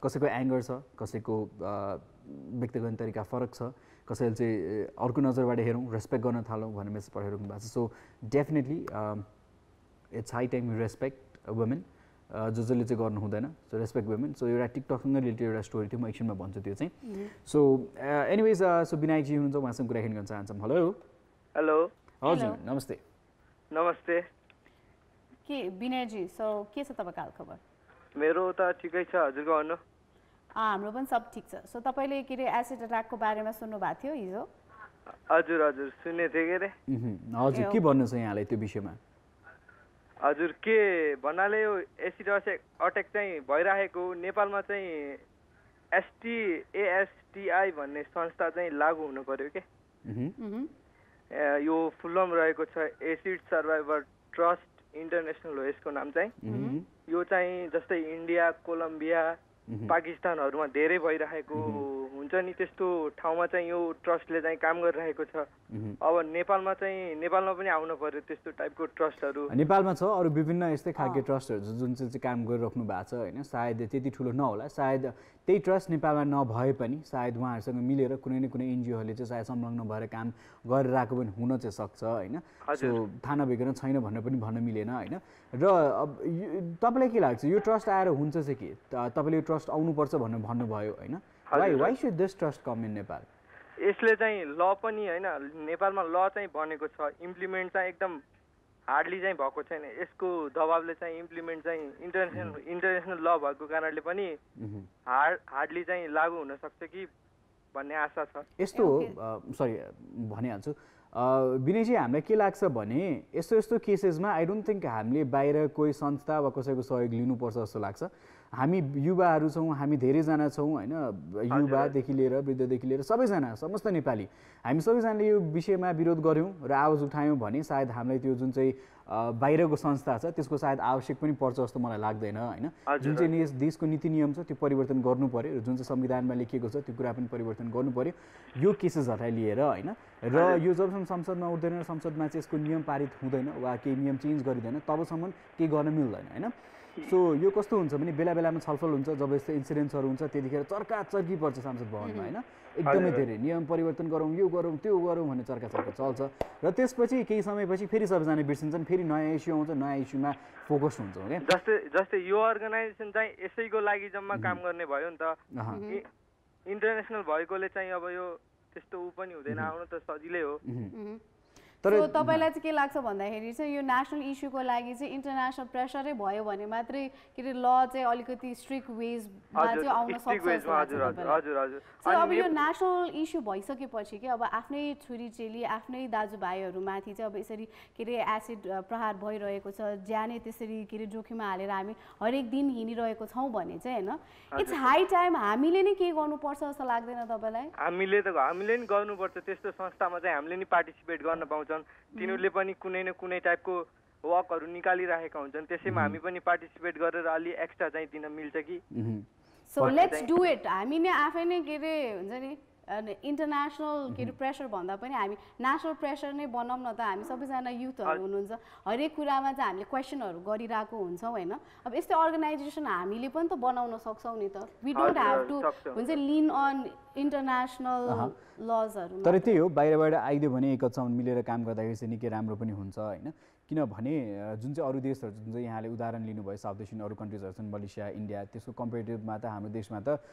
कसैको एङ्गर छ कसैको व्यक्त गर्ने तरिका फरक छ कसैले चाहिँ अर्को नजरबाट हेरौँ रेस्पेक्ट गर्न थालौँ भनेर मेसेज पठाइराख्नु भएको छ so definitely it's high time you respect women जसले चाहिँ गर्नु हुँदैन सो रेस्पेक्ट वुमेन सो एउटा टिकटकसँग रिलेटेड एउटा स्टोरी थियो म एकछिनमा भन्छु त्यो चाहिँ सो एनिवेज सो विनायकजी हुनुहुन्छ उहाँसँग कुराकानी गर्न चाहन्छौँ हेलो हेलो हजुर नमस्ते नमस्ते के विनयजी सो के छ तपाईँको हालखबर मेरो त ठिकै छ हजुरको भन्नु हाम्रो पनि सब ठिक छ सो तपाईँले के अरे एसिड अट्याकको बारेमा सुन्नु भएको थियो हिजो हजुर हजुर सुन्ने थिएँ के अरे हजुर के भन्नु छ यहाँलाई त्यो विषयमा हजुर के भन्नाले यो एसिड अट्याक चाहिँ भइरहेको नेपालमा चाहिँ ASTI भन्ने संस्था चाहिँ लागू हुनु पर्यो के यो फुल्लम रहेको छ एसिड सर्भाइभर ट्रस्ट इन्टरनेसनल हो यसको नाम चाहिँ यो चाहिँ जस्तै इन्डिया कोलम्बिया पाकिस्तानहरूमा धेरै भइरहेको हुन्छ नि त्यस्तो ठाउँमा चाहिँ यो ट्रस्टले चाहिँ काम गरिरहेको छ। अब नेपालमा पनि आउनु पर्यो त्यस्तो टाइपको ट्रस्टहरू। नेपालमा छ अरू विभिन्न यस्तै खालको ट्रस्टहरू जुन चाहिँ काम गरिराख्नु भएको छ होइन, सायद त्यति ठुलो नहोला, सायद त्यही ट्रस्ट नेपालमा नभए पनि सायद उहाँहरूसँग मिलेर कुनै न कुनै एनजिओहरूले चाहिँ सायद संलग्न भएर काम गरिरहेको पनि हुन चाहिँ सक्छ होइन। सो थाहा नभइकन छैन भनेर पनि भन्न मिलेन होइन। र अब तपाईँलाई के लाग्छ यो ट्रस्ट आएर हुन्छ चाहिँ के, तपाईँले यो ट्रस्ट आउनुपर्छ भनेर भन्नुभयो होइन, why should this trust come in Nepal? यसले चाहिँ ल पनि होइन, नेपालमा ल चाहिँ बनेको छ, इम्प्लिमेन्ट चाहिँ एकदम हार्डली चाहिँ भएको छैन। यसको दबावले चाहिँ इम्प्लिमेन्ट चाहिँ इन्टरनेसनल ल भएको कारणले पनि हार्डली चाहिँ लागू हुन सक्छ कि भन्ने आशा छ। यस्तो हो, सरी भनिहाल्छु विनयजी, हामीलाई के लाग्छ भने यस्तो यस्तो केसेसमा आई डोन्ट थिङ्क हामीले बाहिर कोही संस्था वा कसैको सहयोग लिनुपर्छ जस्तो लाग्छ। हामी युवाहरू छौँ, हामी धेरैजना छौँ होइन, युवादेखि लिएर वृद्धदेखि लिएर सबैजना समस्त नेपाली हामी सबैजनाले यो विषयमा विरोध गऱ्यौँ र आवाज उठायौँ भने सायद हामीलाई त्यो जुन चाहिँ बाहिरको संस्था छ त्यसको सायद आवश्यक पनि पर्छ जस्तो मलाई लाग्दैन होइन। जुन चाहिँ देशको नीति नियम छ त्यो परिवर्तन गर्नु पर्यो र जुन चाहिँ संविधानमा लेखिएको छ त्यो कुरा पनि परिवर्तन गर्नु पर्यो यो केसेसहरूलाई लिएर होइन। र यो जबसम्म संसदमा उठ्दैन, संसदमा चाहिँ यसको नियम पारित हुँदैन वा केही नियम चेन्ज गरिँदैन तबसम्म केही गर्न मिल्दैन होइन। सो यो कस्तो हुन्छ भने बेला बेलामा छलफल हुन्छ, जब यस्तो इन्सिडेन्ट्सहरू हुन्छ त्यतिखेर चर्की पर्छ सांसद भवनमा होइन, एकदमै धेरै नियम परिवर्तन गरौँ, यो गरौँ त्यो गरौँ भन्ने चर्का चल्छ र त्यसपछि केही समयपछि फेरि सबैजना बिर्सिन्छन्, फेरि नयाँ इस्यु आउँछ, नयाँ इस्युमा फोकस हुन्छ क्या। जस्तै यो अर्गनाइजेसन चाहिँ यसैको लागि जम्मा काम गर्ने भयो नि त, इन्टरनेसनल भएकोले चाहिँ अब यो त्यस्तो ऊ पनि हुँदैन, आउनु त सजिलै हो। तर तपाईँलाई चाहिँ के लाग्छ भन्दाखेरि चाहिँ यो नेसनल इस्युको लागि चाहिँ इन्टरनेसनल प्रेसरै भयो भने मात्रै के अरे ल चाहिँ अलिकति स्ट्रिक्ट वेजमा चाहिँ आउन सक्छ। सो अब यो नेसनल इस्यु भइसकेपछि कि अब आफ्नै छोरी चेली आफ्नै दाजुभाइहरूमाथि चाहिँ अब यसरी के अरे एसिड प्रहार भइरहेको छ, ज्यानै त्यसरी के अरे जोखिममा हालेर हामी हरेक दिन हिँडिरहेको छौँ भने चाहिँ होइन, इट्स हाई टाइम हामीले नै के गर्नुपर्छ जस्तो लाग्दैन तपाईँलाई? हामीले नि गर्नुपर्छ, त्यस्तो संस्थामा चाहिँ हामीले नि पार्टिसिपेट गर्न पाउँछौँ, तिनीहरूले पनि कुनै न कुनै टाइपको वर्कहरू निकालिरहेका हुन्छन्, त्यसैमा हामी पनि पार्टिसिपेट गरेर अलि एक्स्ट्रा चाहिँ दिन मिल्छ कि। सो लेट्स डु इट, हामी नै आफै नै के अरे हुन्छ नि इन्टरनेसनल के अरे प्रेसर भन्दा पनि हामी नेसनल प्रेसर नै बनाऊँ न त। हामी सबैजना युथहरू हुनुहुन्छ, हरेक कुरामा चाहिँ हामीले क्वेसनहरू गरिरहेको हुन्छौँ होइन। अब यस्तै अर्गनाइजेसन हामीले पनि त बनाउन सक्छौँ नि त, वी डोन्ट ह्याभ टु हुन्छ लिन अन इन्टरनेसनल लजहरू। तर त्यही हो, बाहिरबाट आइदियो भने एकतासँग मिलेर काम गर्दाखेरि चाहिँ निकै राम्रो पनि हुन्छ होइन। किनभने जुन चाहिँ अरू देशहरू जुन चाहिँ यहाँले उदाहरण लिनुभयो साउथ एसियन अरू कन्ट्रिजहरू छन्, मलेसिया इन्डिया, त्यसको कम्पेरिटिभमा त हाम्रो देशमा त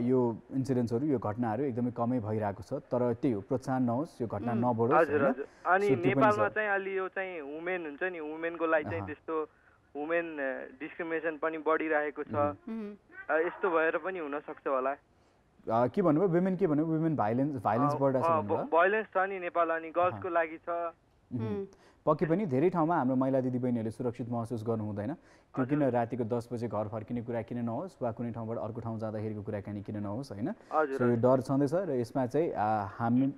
यो इन्सिडेन्ट्सहरू यो घटनाहरू एकदमै कमै भइरहेको छ। तर त्यही हो, प्रोत्साहन नहोस्, यो घटना नबढोस्। अनि नेपालमा चाहिँ अलि यो चाहिँ वुमेन हुन्छ नि, वुमेनको लागि चाहिँ त्यस्तो वुमेन डिस्क्रिमिनेसन पनि बढिरहेको छ, यस्तो भएर पनि हुनसक्छ होला। के भन्नुभयो वुमेन, के भन्नुभयो वुमेन भाइलेन्स बढिरहेको छ, भाइलेन्स छ नि नेपाल, अनि गर्ल्सको लागि छ। पक्कै पनि धेरै ठाउँमा हाम्रो महिला दिदीबहिनीहरूले सुरक्षित महसुस गर्नु हुँदैन, त्यो किन रातिको 10 बजे घर फर्किने कुरा किन नहोस् वा कुनै ठाउँबाट अर्को ठाउँ जाँदाखेरिको कुराकानी किन नहोस् होइन। सो यो डर छँदैछ र यसमा चाहिँ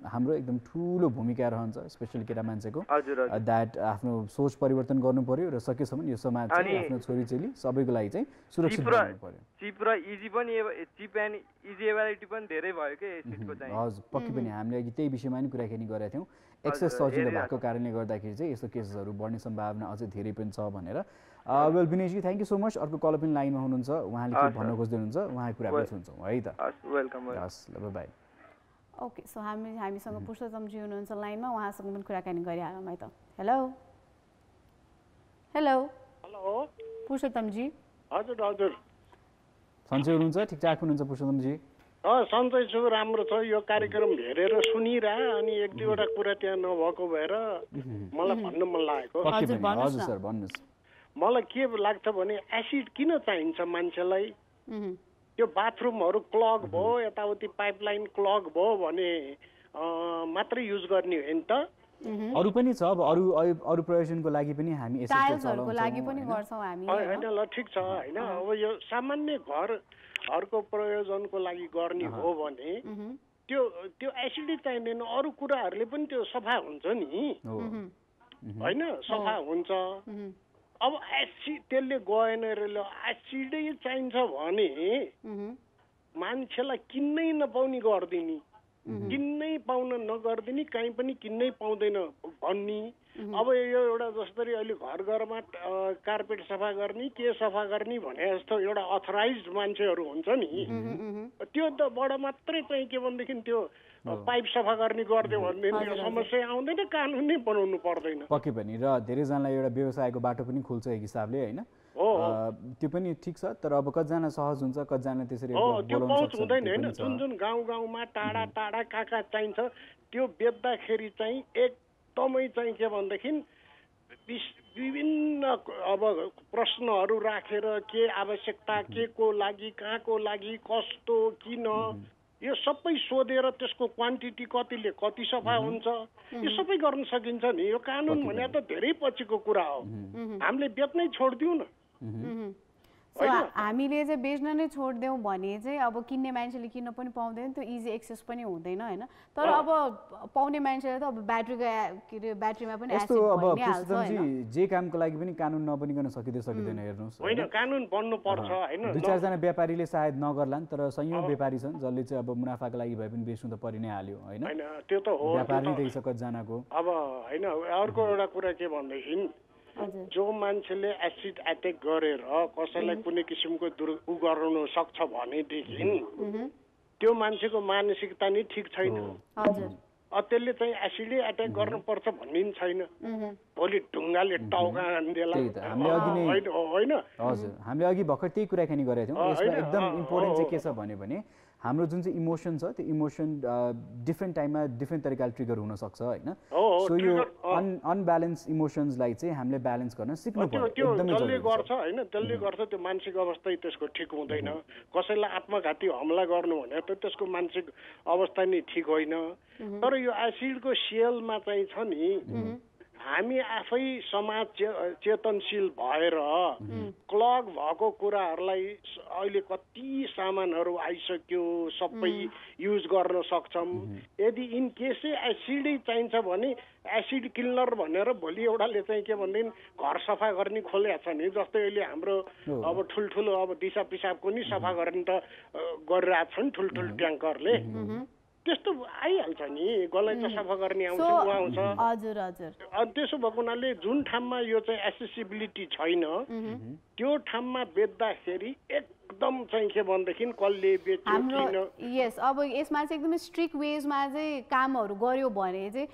हाम्रो एकदम ठुलो भूमिका रहन्छ, स्पेसली केटा मान्छेको, द्याट आफ्नो सोच परिवर्तन गर्नु पर्यो र सकेसम्म यो समाज चाहिँ आफ्नो छोरीचेली सबैको लागि चाहिँ सुरक्षित बनाउनु पर्यो। चिप र इजी पनि, चिप एन्ड इजी एबिलिटी पनि धेरै भयो के एसिडको चाहिँ। हजुर पक्कै पनि हामीले अघि त्यही विषयमा नि कुराकानी गरेका थियौँ, एक्सेस सजिलो भएको कारणले गर्दाखेरि चाहिँ यस्तो केसेसहरू बढ्ने सम्भावना अझै धेरै पनि छ भनेर। वेल विनयजी थ्याङ्क यू सो मच। अर्को कल पनि लाइनमा हुनुहुन्छ, उहाँले के भन्न खोज्दै हुनुहुन्छ उहाँको कुरा पनि सुन्छौँ है त। वेलकम, हस् ल, बाई। ओके, सो हामीसँग पुरुषोत्तमजी हुनुहुन्छ लाइनमा, उहाँसँग पनि कुराकानी गरिहालौँ है त। हेलो हेलो हेलो पुरुषोत्तमजी। हजुर हजुर, सन्चै हुनुहुन्छ? ठिकठाक हुनुहुन्छ पुरुषोत्तमजी? सन्चै छु, राम्रो छ। यो कार्यक्रम हेरेर सुनिरहे अनि एक दुईवटा कुरा त्यहाँ नभएको भएर मलाई भन्न मन लागेको। हजुर सर भन्नुहोस्। मलाई के लाग्छ भने एसिड किन चाहिन्छ मान्छेलाई? त्यो बाथरुमहरू क्लग भयो, यताउति पाइपलाइन क्लग भयो भने मात्रै युज गर्ने हो नि त? अरू पनि छ, अब अरू प्रयोजनको लागि पनि हामी टाइल्सहरुको लागि पनि गर्छौं हामी हैन। ल ठीक छ हैन, अब यो सामान्य घरहरुको प्रयोजनको लागि गर्ने हो भने त्यो एसिड चाहिँदैन, अरू कुराहरुले पनि त्यो सफा हुन्छ नि हैन, सफा हुन्छ। अब एसिड त्यसले गएन रे, ल एसिडै चाहिन्छ भने मान्छेलाई किन्नै नपाउने गरिदिने, किन्नै पाउन नगरिदिने, कहीँ पनि किन्नै पाउँदैन भन्ने। अब यो एउटा जसरी अहिले घर घरमा कार्पेट सफा गर्ने के सफा गर्ने भने जस्तो एउटा अथराइज मान्छेहरू हुन्छ नि, त्यो त बाट मात्रै चाहिँ के भनेदेखि त्यो पाइप सफा गर्ने गरिदियो भनेदेखि यो समस्या आउँदैन, कानुन नै बनाउनु पर्दैन। पक्कै पनि, र धेरैजनालाई एउटा व्यवसायको बाटो पनि खुल्छ एक हिसाबले होइन, त्यो पनि ठिक छ। तर अब कतिजना सहज हुन्छ, कतिजना त्यसरी त्यो पहुँच हुँदैन होइन। जुन जुन गाउँमा टाढा टाढा कहाँ कहाँ चाहिन्छ त्यो बेच्दाखेरि चाहिँ एकदमै चाहिँ के भनेदेखि विभिन्न अब प्रश्नहरू राखेर के आवश्यकता, के को लागि, कहाँको लागि, कस्तो, किन, यो सबै सोधेर त्यसको क्वान्टिटी कतिले कति सफा हुन्छ यो सबै गर्न सकिन्छ नि। यो कानुन भने त धेरै पछिको कुरा हो, हामीले बेच्नै छोडिदिउँ न। सो हामीले चाहिँ बेच्न नै छोडिदिउँ भने चाहिँ अब किन्ने मान्छेले किन्न पनि पाउँदैन, त्यो इजी एक्सेस पनि हुँदैन होइन। तर अब पाउने मान्छेले त अब ब्याट्रीको के अरे ब्याट्रीमा पनि यस्तो अब जे कामको लागि पनि कानुन नबनिकन सकिँदैन हेर्नुहोस् होइन, कानुन बन्नु पर्छ होइन। दुई चारजना व्यापारीले सायद नगर्लान्, तर सयौं व्यापारी छन् जसले चाहिँ अब मुनाफाको लागि भए पनि बेच्नु त परि नै हाल्यो होइन। त्यो त हो, व्यापारी देखिन्छ कतिजनाको। अब होइन अर्को एउटा कुरा के भनेदेखि जो मान्छेले एसिड एट्याक गरेर कसैलाई कुनै किसिमको उ गराउन सक्छ भनेदेखि त्यो मान्छेको मानसिकता नै ठिक छैन। त्यसले चाहिँ एसिडै एट्याक गर्नुपर्छ भन्ने पनि छैन। भोलि ढुङ्गाले टाउका हान्देला होइन। हजुर, हामीले अघि भर्खर त्यही कुराकानी गरेका थियौँ। यसमा एकदम इम्पोर्टेन्ट चाहिँ के छ भने हाम्रो जुन चाहिँ इमोसन छ त्यो इमोसन डिफ्रेन्ट टाइममा डिफ्रेन्ट तरिकाले ट्रिगर हुनसक्छ होइन। सो यो अनब्यालेन्स इमोसन्सलाई चाहिँ हामीले ब्यालेन्स गर्न सिक्नु पर्छ। जसले गर्छ होइन त्यसले गर्छ त्यो मानसिक अवस्था त्यसको ठिक हुँदैन। कसैलाई आत्मघाती हमला गर्नु भने त त्यसको मानसिक अवस्था नै ठिक होइन। तर यो एसिडको सेलमा चाहिँ छ नि, हामी आफै समाज चेतनशील भएर क्लग भएको कुराहरूलाई अहिले कति सामानहरू आइसक्यो सबै युज गर्न सक्छौँ। यदि इन केसै एसिडै चाहिन्छ भने एसिड किलर भनेर भोलि एउटाले चाहिँ के भनेदेखि घर सफा गर्ने खोलेको छ नि। जस्तै अहिले हाम्रो अब ठुल्ठुलो अब दिशा पिसाबको नि सफा गर्ने त गरिरहेको छ नि ठुल्ठुलो ट्याङ्करले, त्यस्तो आइहाल्छ नि। गलैँचा सफा गर्ने आउँछ आउँछ। हजुर हजुर। अनि त्यसो भएको हुनाले जुन ठाउँमा यो चाहिँ एसेसिबिलिटी छैन त्यो ठाउँमा बेच्दाखेरि एकदम चाहिँ के भनेदेखि कसले बेच्यो किन। यस, अब यसमा चाहिँ एकदमै स्ट्रिक्ट वेजमा चाहिँ कामहरू गर्यो भने चाहिँ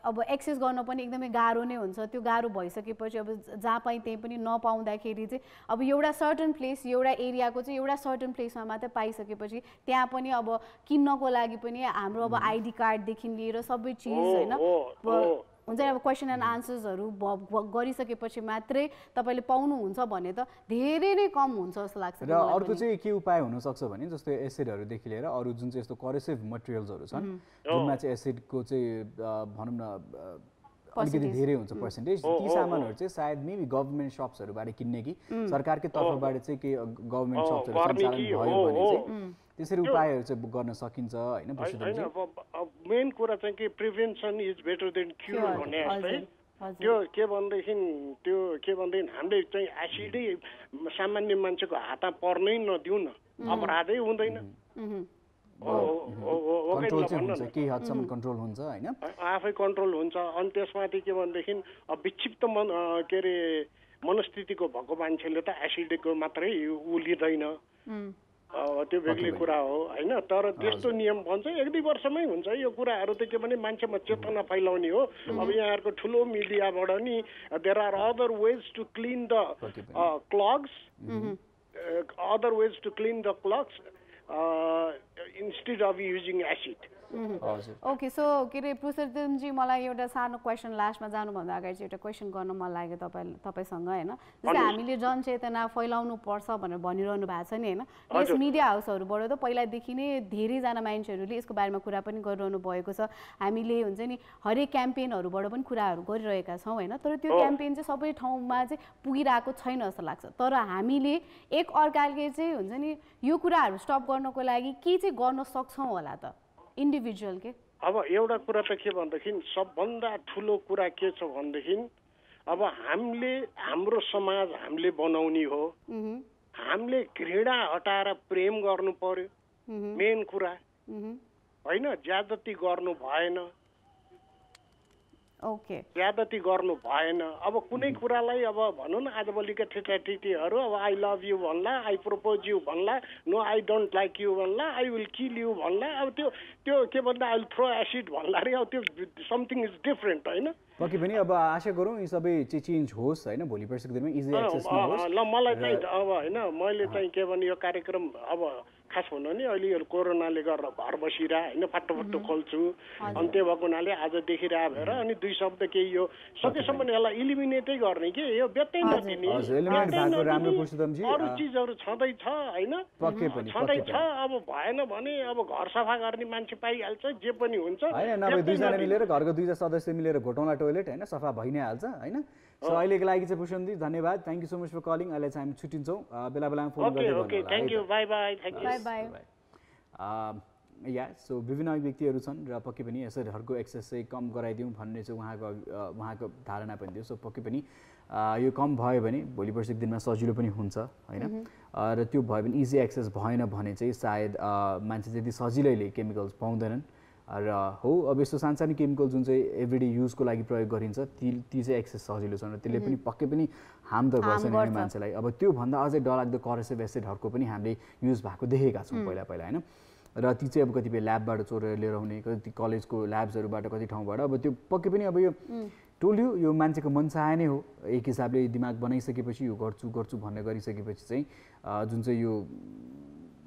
अब एक्सेस गर्न पनि एकदमै गाह्रो नै हुन्छ। त्यो गाह्रो भइसकेपछि अब जहाँ पाइ त्यहीँ पनि नपाउँदाखेरि चाहिँ अब एउटा सर्टन प्लेस, एउटा एरियाको चाहिँ एउटा सर्टन प्लेसमा मात्रै पाइसकेपछि त्यहाँ पनि अब किन्नको लागि पनि हाम्रो अब आइडी कार्डदेखि लिएर सबै चिज होइन हुन्छ नि। अब क्वेसन एन्ड आन्सर्सहरू गरिसकेपछि मात्रै तपाईँले पाउनुहुन्छ भने त धेरै नै कम हुन्छ जस्तो लाग्छ। र अर्को चाहिँ के उपाय हुनसक्छ भने जस्तो एसिडहरूदेखि लिएर अरू जुन चाहिँ यस्तो करेसिभ मटेरियल्सहरू छन् जुनमा चाहिँ एसिडको चाहिँ भनौँ न अलिकति धेरै हुन्छ पर्सेन्टेज, ती सामानहरू चाहिँ सायद मेबी गभर्मेन्ट सप्सहरूबाट किन्ने कि सरकारकै तर्फबाट चाहिँ के गभर्मेन्ट सप्सहरू सञ्चालन भयो भने चाहिँ त्यसरी उपायहरू चाहिँ गर्न सकिन्छ होइन। मेन कुरा चाहिँ के prevention is better than cure भने जस्तै त्यो के भनेदेखि हामीले चाहिँ एसिडै सामान्य मान्छेको हातमा पर्नै नदिउँ न, अपराधै हुँदैन। केही हदसम्म कन्ट्रोल हुन्छ होइन, आफै कन्ट्रोल हुन्छ। अनि त्यसमाथि के भनेदेखि विक्षिप्त के अरे मनस्थितिको भएको मान्छेले त एसिडको मात्रै उ लिँदैन, त्यो बेग्लै कुरा हो होइन। तर त्यस्तो नियम भन्छ 1-2 वर्षमै हुन्छ यो कुराहरू त। के भने मान्छेमा चेतना फैलाउने हो। अब यहाँहरूको ठुलो मिडियाबाट नि there are other ways to clean the clogs, instead of using acid. Okay, so के अरे पुरुषोत्तमजी मलाई एउटा सानो क्वेसन लास्टमा जानुभन्दा अगाडि चाहिँ एउटा क्वेसन गर्न मन लाग्यो तपाईँसँग होइन। जस्तै हामीले जनचेतना फैलाउनु पर्छ भनेर भनिरहनु भएको छ नि होइन। यस मिडिया हाउसहरूबाट त पहिलादेखि नै धेरैजना मान्छेहरूले यसको बारेमा कुरा पनि गरिरहनु भएको छ। हामीले हुन्छ नि हरेक क्याम्पेनहरूबाट पनि कुराहरू गरिरहेका छौँ होइन। तर त्यो क्याम्पेन चाहिँ सबै ठाउँमा चाहिँ पुगिरहेको छैन जस्तो लाग्छ। तर हामीले एक अर्काले चाहिँ हुन्छ नि यो कुराहरू स्टप गर्नको लागि के चाहिँ गर्न सक्छौँ होला त इन्डिभिजुअल के? अब एउटा कुरा त के भनेदेखि सबभन्दा ठुलो कुरा के छ भनेदेखि अब हामीले हाम्रो समाज हामीले बनाउने हो, हामीले घृणा हटाएर प्रेम गर्नु पर्यो, मेन कुरा होइन। ज्यादती गर्नु भएन, ओके, ज्यादती गर्नु भएन। अब कुनै कुरालाई अब भनौँ न आजभोलिका ठेटाठेटीहरू अब आई लभ यु भन्ला, आई प्रपोज यु भन्ला, no I don't like you भन्ला, आई विल किल यु भन्ला, अब त्यो के भन्दा आई विल थ्रो एसिड भन्ला रे, अब त्यो समथिङ इज डिफरेन्ट होइन। पक्कै पनि अब आशा गरौँ यी सबै चेन्ज होस् होइन, भोलि पर्सिको दिनमा इजी एक्सेस होस्। ल मलाई चाहिँ अब होइन मैले चाहिँ के भने यो कार्यक्रम अब खास भन्नु नि अहिले यो कोरोनाले गर्दा घर बसिरह होइन फाटो खोल्छु अनि त्यो भएको हुनाले आज देखिरह भएर अनि 2 शब्द केही यो सकेसम्म यसलाई इलिमिनेटै गर्ने के यो बेतै नदिने अरू चिजहरू छँदैछ होइन, छँदैछ। अब भएन भने अब घर सफा गर्ने मान्छे पाइहाल्छ, जे पनि हुन्छ होइन, नभए 2 जना मिलेर घरको 2 जना सदस्य मिलेर घोटौँला टोइलेट होइन, सफा भइ नै हाल्छ होइन। सो अहिलेको लागि चाहिँ पुष्पन्दी धन्यवाद, thank you so much for calling. अहिले चाहिँ हामी छुट्टिन्छौँ, बेला बेलामा फोन गर्दै गर्नु होला। Thank you, by by, thank you, by by. Yeah so विभिन्न व्यक्तिहरू छन् र पक्कै पनि यसरी घरको एक्सेस चाहिँ कम गराइदिउँ भन्ने चाहिँ उहाँको धारणा पनि थियो। सो पक्कै पनि यो कम भयो भने भोलि पर्सिको दिनमा सजिलो पनि हुन्छ होइन, र त्यो भयो भने इजी एक्सेस भएन भने चाहिँ सायद मान्छे त्यति सजिलैले केमिकल्स पाउँदैनन् र हो। अब यस्तो सानसानो केमिकल जुन चाहिँ एभ्रिडे युजको लागि प्रयोग गरिन्छ ती चाहिँ एक्सेस सजिलो छन् र त्यसले पनि पक्कै पनि हार्म त गर्छ नि मान्छेलाई। अब त्योभन्दा अझै डरलाग्दो करेसिभ एसिडहरूको पनि हामीले युज भएको देखेका छौँ पहिला होइन, र ती चाहिँ अब कतिपय ल्याबबाट चोरेर लिएर आउने, कति कलेजको ल्याब्सहरूबाट कति ठाउँबाट। अब त्यो पक्कै पनि अब यो टोल्यो यो मान्छेको मनसाय नै हो, एक हिसाबले दिमाग बनाइसकेपछि यो गर्छु गर्छु भन्ने गरिसकेपछि चाहिँ जुन चाहिँ यो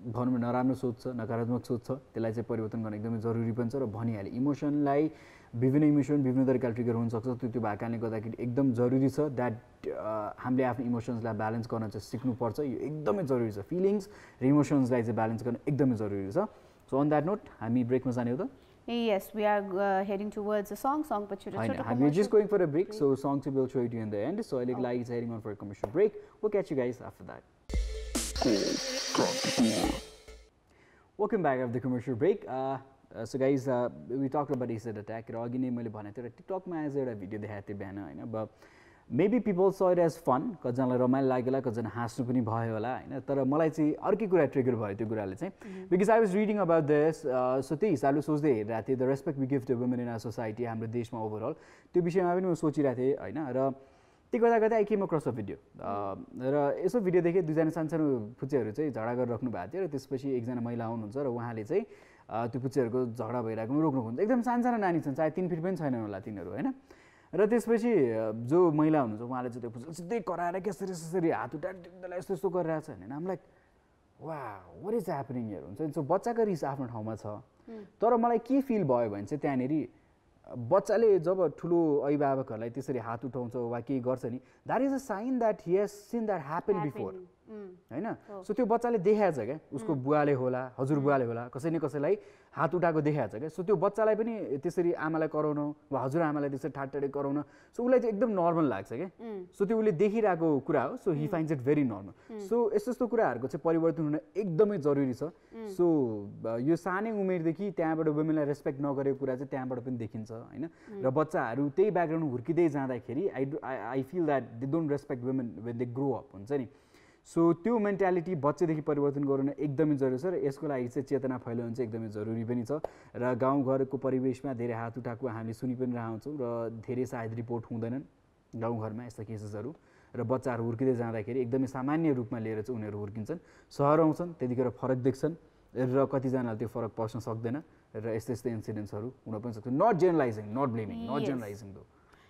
भनौँ नराम्रो सोच छ, नकारात्मक सोच छ, त्यसलाई चाहिँ परिवर्तन गर्न एकदमै जरुरी पनि छ। र भनिहालेँ इमोसनलाई विभिन्न इमोसन विभिन्न तरिकाले ट्रिगर हुनसक्छ, त्यो भएको कारणले गर्दाखेरि एकदम जरुरी छ द्याट हामीले आफ्नो इमोसन्सलाई ब्यालेन्स गर्न चाहिँ सिक्नुपर्छ। यो एकदमै जरुरी छ, फिलिङ्स र इमोसन्सलाई चाहिँ ब्यालेन्स गर्न एकदमै जरुरी छ। सो अन द्याट नोट हामी ब्रेकमा जाने हो त? Yes, we are heading towards a song पछि we're just going for a break, so song to will show you in the end. So अहिलेको लागि चाहिँ heading on for a commercial break. We'll catch you guys after that. Welcome back after the commercial break. So guys, we talked about acid attack. र अघि नै मैले भनेको थिएँ टिकटकमा आज एउटा भिडियो देखाएको थिएँ बिहान होइन, अब maybe people saw it as fun, कतिजनालाई रमाइलो लाग्यो होला, कतिजना हाँस्नु पनि भयो होला होइन, तर मलाई चाहिँ अर्कै कुरा ट्रिगर भयो त्यो कुराले चाहिँ, because I was reading about this. So त्यही हिसाबले सोच्दै हेरिरहेको थिएँ the respect we give to women in our society, हाम्रो देशमा ओभरअल त्यो विषयमा पनि म सोचिरहेको थिएँ होइन। र त्यो गर्दा गर्दै I came across a video, र यसो भिडियो देखेँ 2 जना सानसानो पुच्चेहरू चाहिँ झगडा गरेर राख्नु भएको थियो, र त्यसपछि एकजना महिला आउनुहुन्छ र उहाँले चाहिँ त्यो पुच्चेहरूको झगडा भइरहेको रोक्नुहुन्छ। एकदम सानसानो नानी छन्, चाहे 3 फिट पनि छैनन् होला तिनीहरू होइन। र त्यसपछि जो महिला हुनुहुन्छ उहाँले चाहिँ त्यो पुच्चा सिधै कराएर यसरी हात उठाएर यस्तो यस्तो गरिरहेको छ होइन। हामीलाई वा व्हाट इज ह्यापनिङ हियर हुन्छ। सो बच्चाको रिस आफ्नो ठाउँमा छ, तर मलाई के फिल भयो भने चाहिँ त्यहाँनिर बच्चाले जब ठुलो अभिभावकहरूलाई त्यसरी हात उठाउँछ वा केही गर्छ नि, that is a sign that he has seen that happen before होइन। सो त्यो बच्चाले देखाएको छ क्या, उसको बुवाले होला हजुर बुवाले होला कसै न कसैलाई हात उठाएको देखाएको छ क्या। सो त्यो बच्चालाई पनि त्यसरी आमालाई कराउन वा हजुर आमालाई त्यसरी ठाडठाडै कराउन सो उसलाई चाहिँ एकदम नर्मल लाग्छ क्या। सो त्यो उसले देखिरहेको कुरा हो, so he finds it very normal. So यस्तो यस्तो कुराहरूको चाहिँ परिवर्तन हुन एकदमै जरुरी छ। सो यो सानै उमेरदेखि त्यहाँबाट वुमेनलाई रेस्पेक्ट नगरेको कुरा चाहिँ त्यहाँबाट पनि देखिन्छ होइन। र बच्चाहरू त्यही ब्याकग्राउन्ड हुर्किँदै जाँदाखेरि I feel that they don't respect women when they grow up हुन्छ नि। सो त्यो मेन्टालिटी बच्चैदेखि परिवर्तन गराउन एकदमै जरुरी छ, र यसको लागि चाहिँ चेतना फैलाउनु चाहिँ एकदमै जरुरी पनि छ। र गाउँघरको परिवेशमा धेरै हात उठाएको हामीले सुनि पनि रहन्छौँ, र धेरै सायद रिपोर्ट हुँदैनन् गाउँघरमा यस्ता केसेसहरू, र बच्चाहरू हुर्किँदै जाँदाखेरि एकदमै सामान्य रूपमा लिएर चाहिँ उनीहरू हुर्किन्छन्, सहर आउँछन् त्यतिखेर फरक देख्छन्, र कतिजनाले त्यो फरक पर्न सक्दैन, र यस्तै यस्तै इन्सिडेन्ट्सहरू हुन पनि सक्छ। Not generalizing, not blaming, not generalizing though.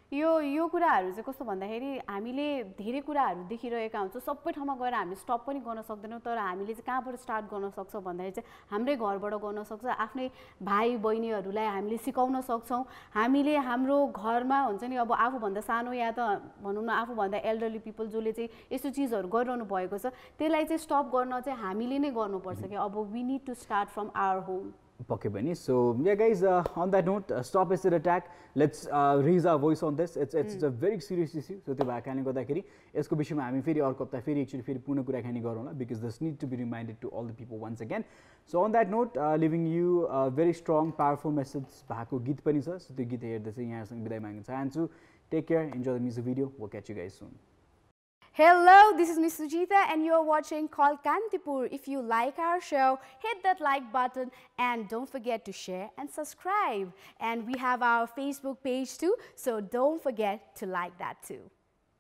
यो कुराहरू चाहिँ कस्तो भन्दाखेरि हामीले धेरै कुराहरू देखिरहेका हुन्छौँ, सबै ठाउँमा गएर हामी स्टप पनि गर्न सक्दैनौँ, तर हामीले चाहिँ कहाँबाट स्टार्ट गर्न सक्छौँ भन्दाखेरि चाहिँ हाम्रै घरबाट गर्न सक्छ। आफ्नै भाइ बहिनीहरूलाई हामीले सिकाउन सक्छौँ। हामीले हाम्रो घरमा हुन्छ नि अब आफूभन्दा सानो या त भनौँ न आफूभन्दा एल्डरली पिपल जसले चाहिँ यस्तो चिजहरू गरिरहनु भएको छ त्यसलाई चाहिँ स्टप गर्न चाहिँ हामीले नै गर्नुपर्छ कि अब we need to start from our home. पक्कै पनि। So yeah guys on that note stop acid attack, let's raise our voice on this. It's a very serious issue. So त्यो भएको कारणले गर्दाखेरि यसको विषयमा हामी फेरि अर्को हप्ता फेरि एकचोटि फेरि पुनः कुराकानी गरौँला, because this need to be reminded to all the people once again. So on that note leaving you very strong powerful message भएको गीत पनि छ, सो त्यो गीत हेर्दा चाहिँ यहाँसँग बिदाइ माग्न चाहन्छु। Take care, enjoy the music video, will catch you guys soon. Hello, this is Miss Sujita and you're watching Call Kantipur. If you like our show, hit that like button and don't forget to share and subscribe. And we have our Facebook page too, so don't forget to like that too.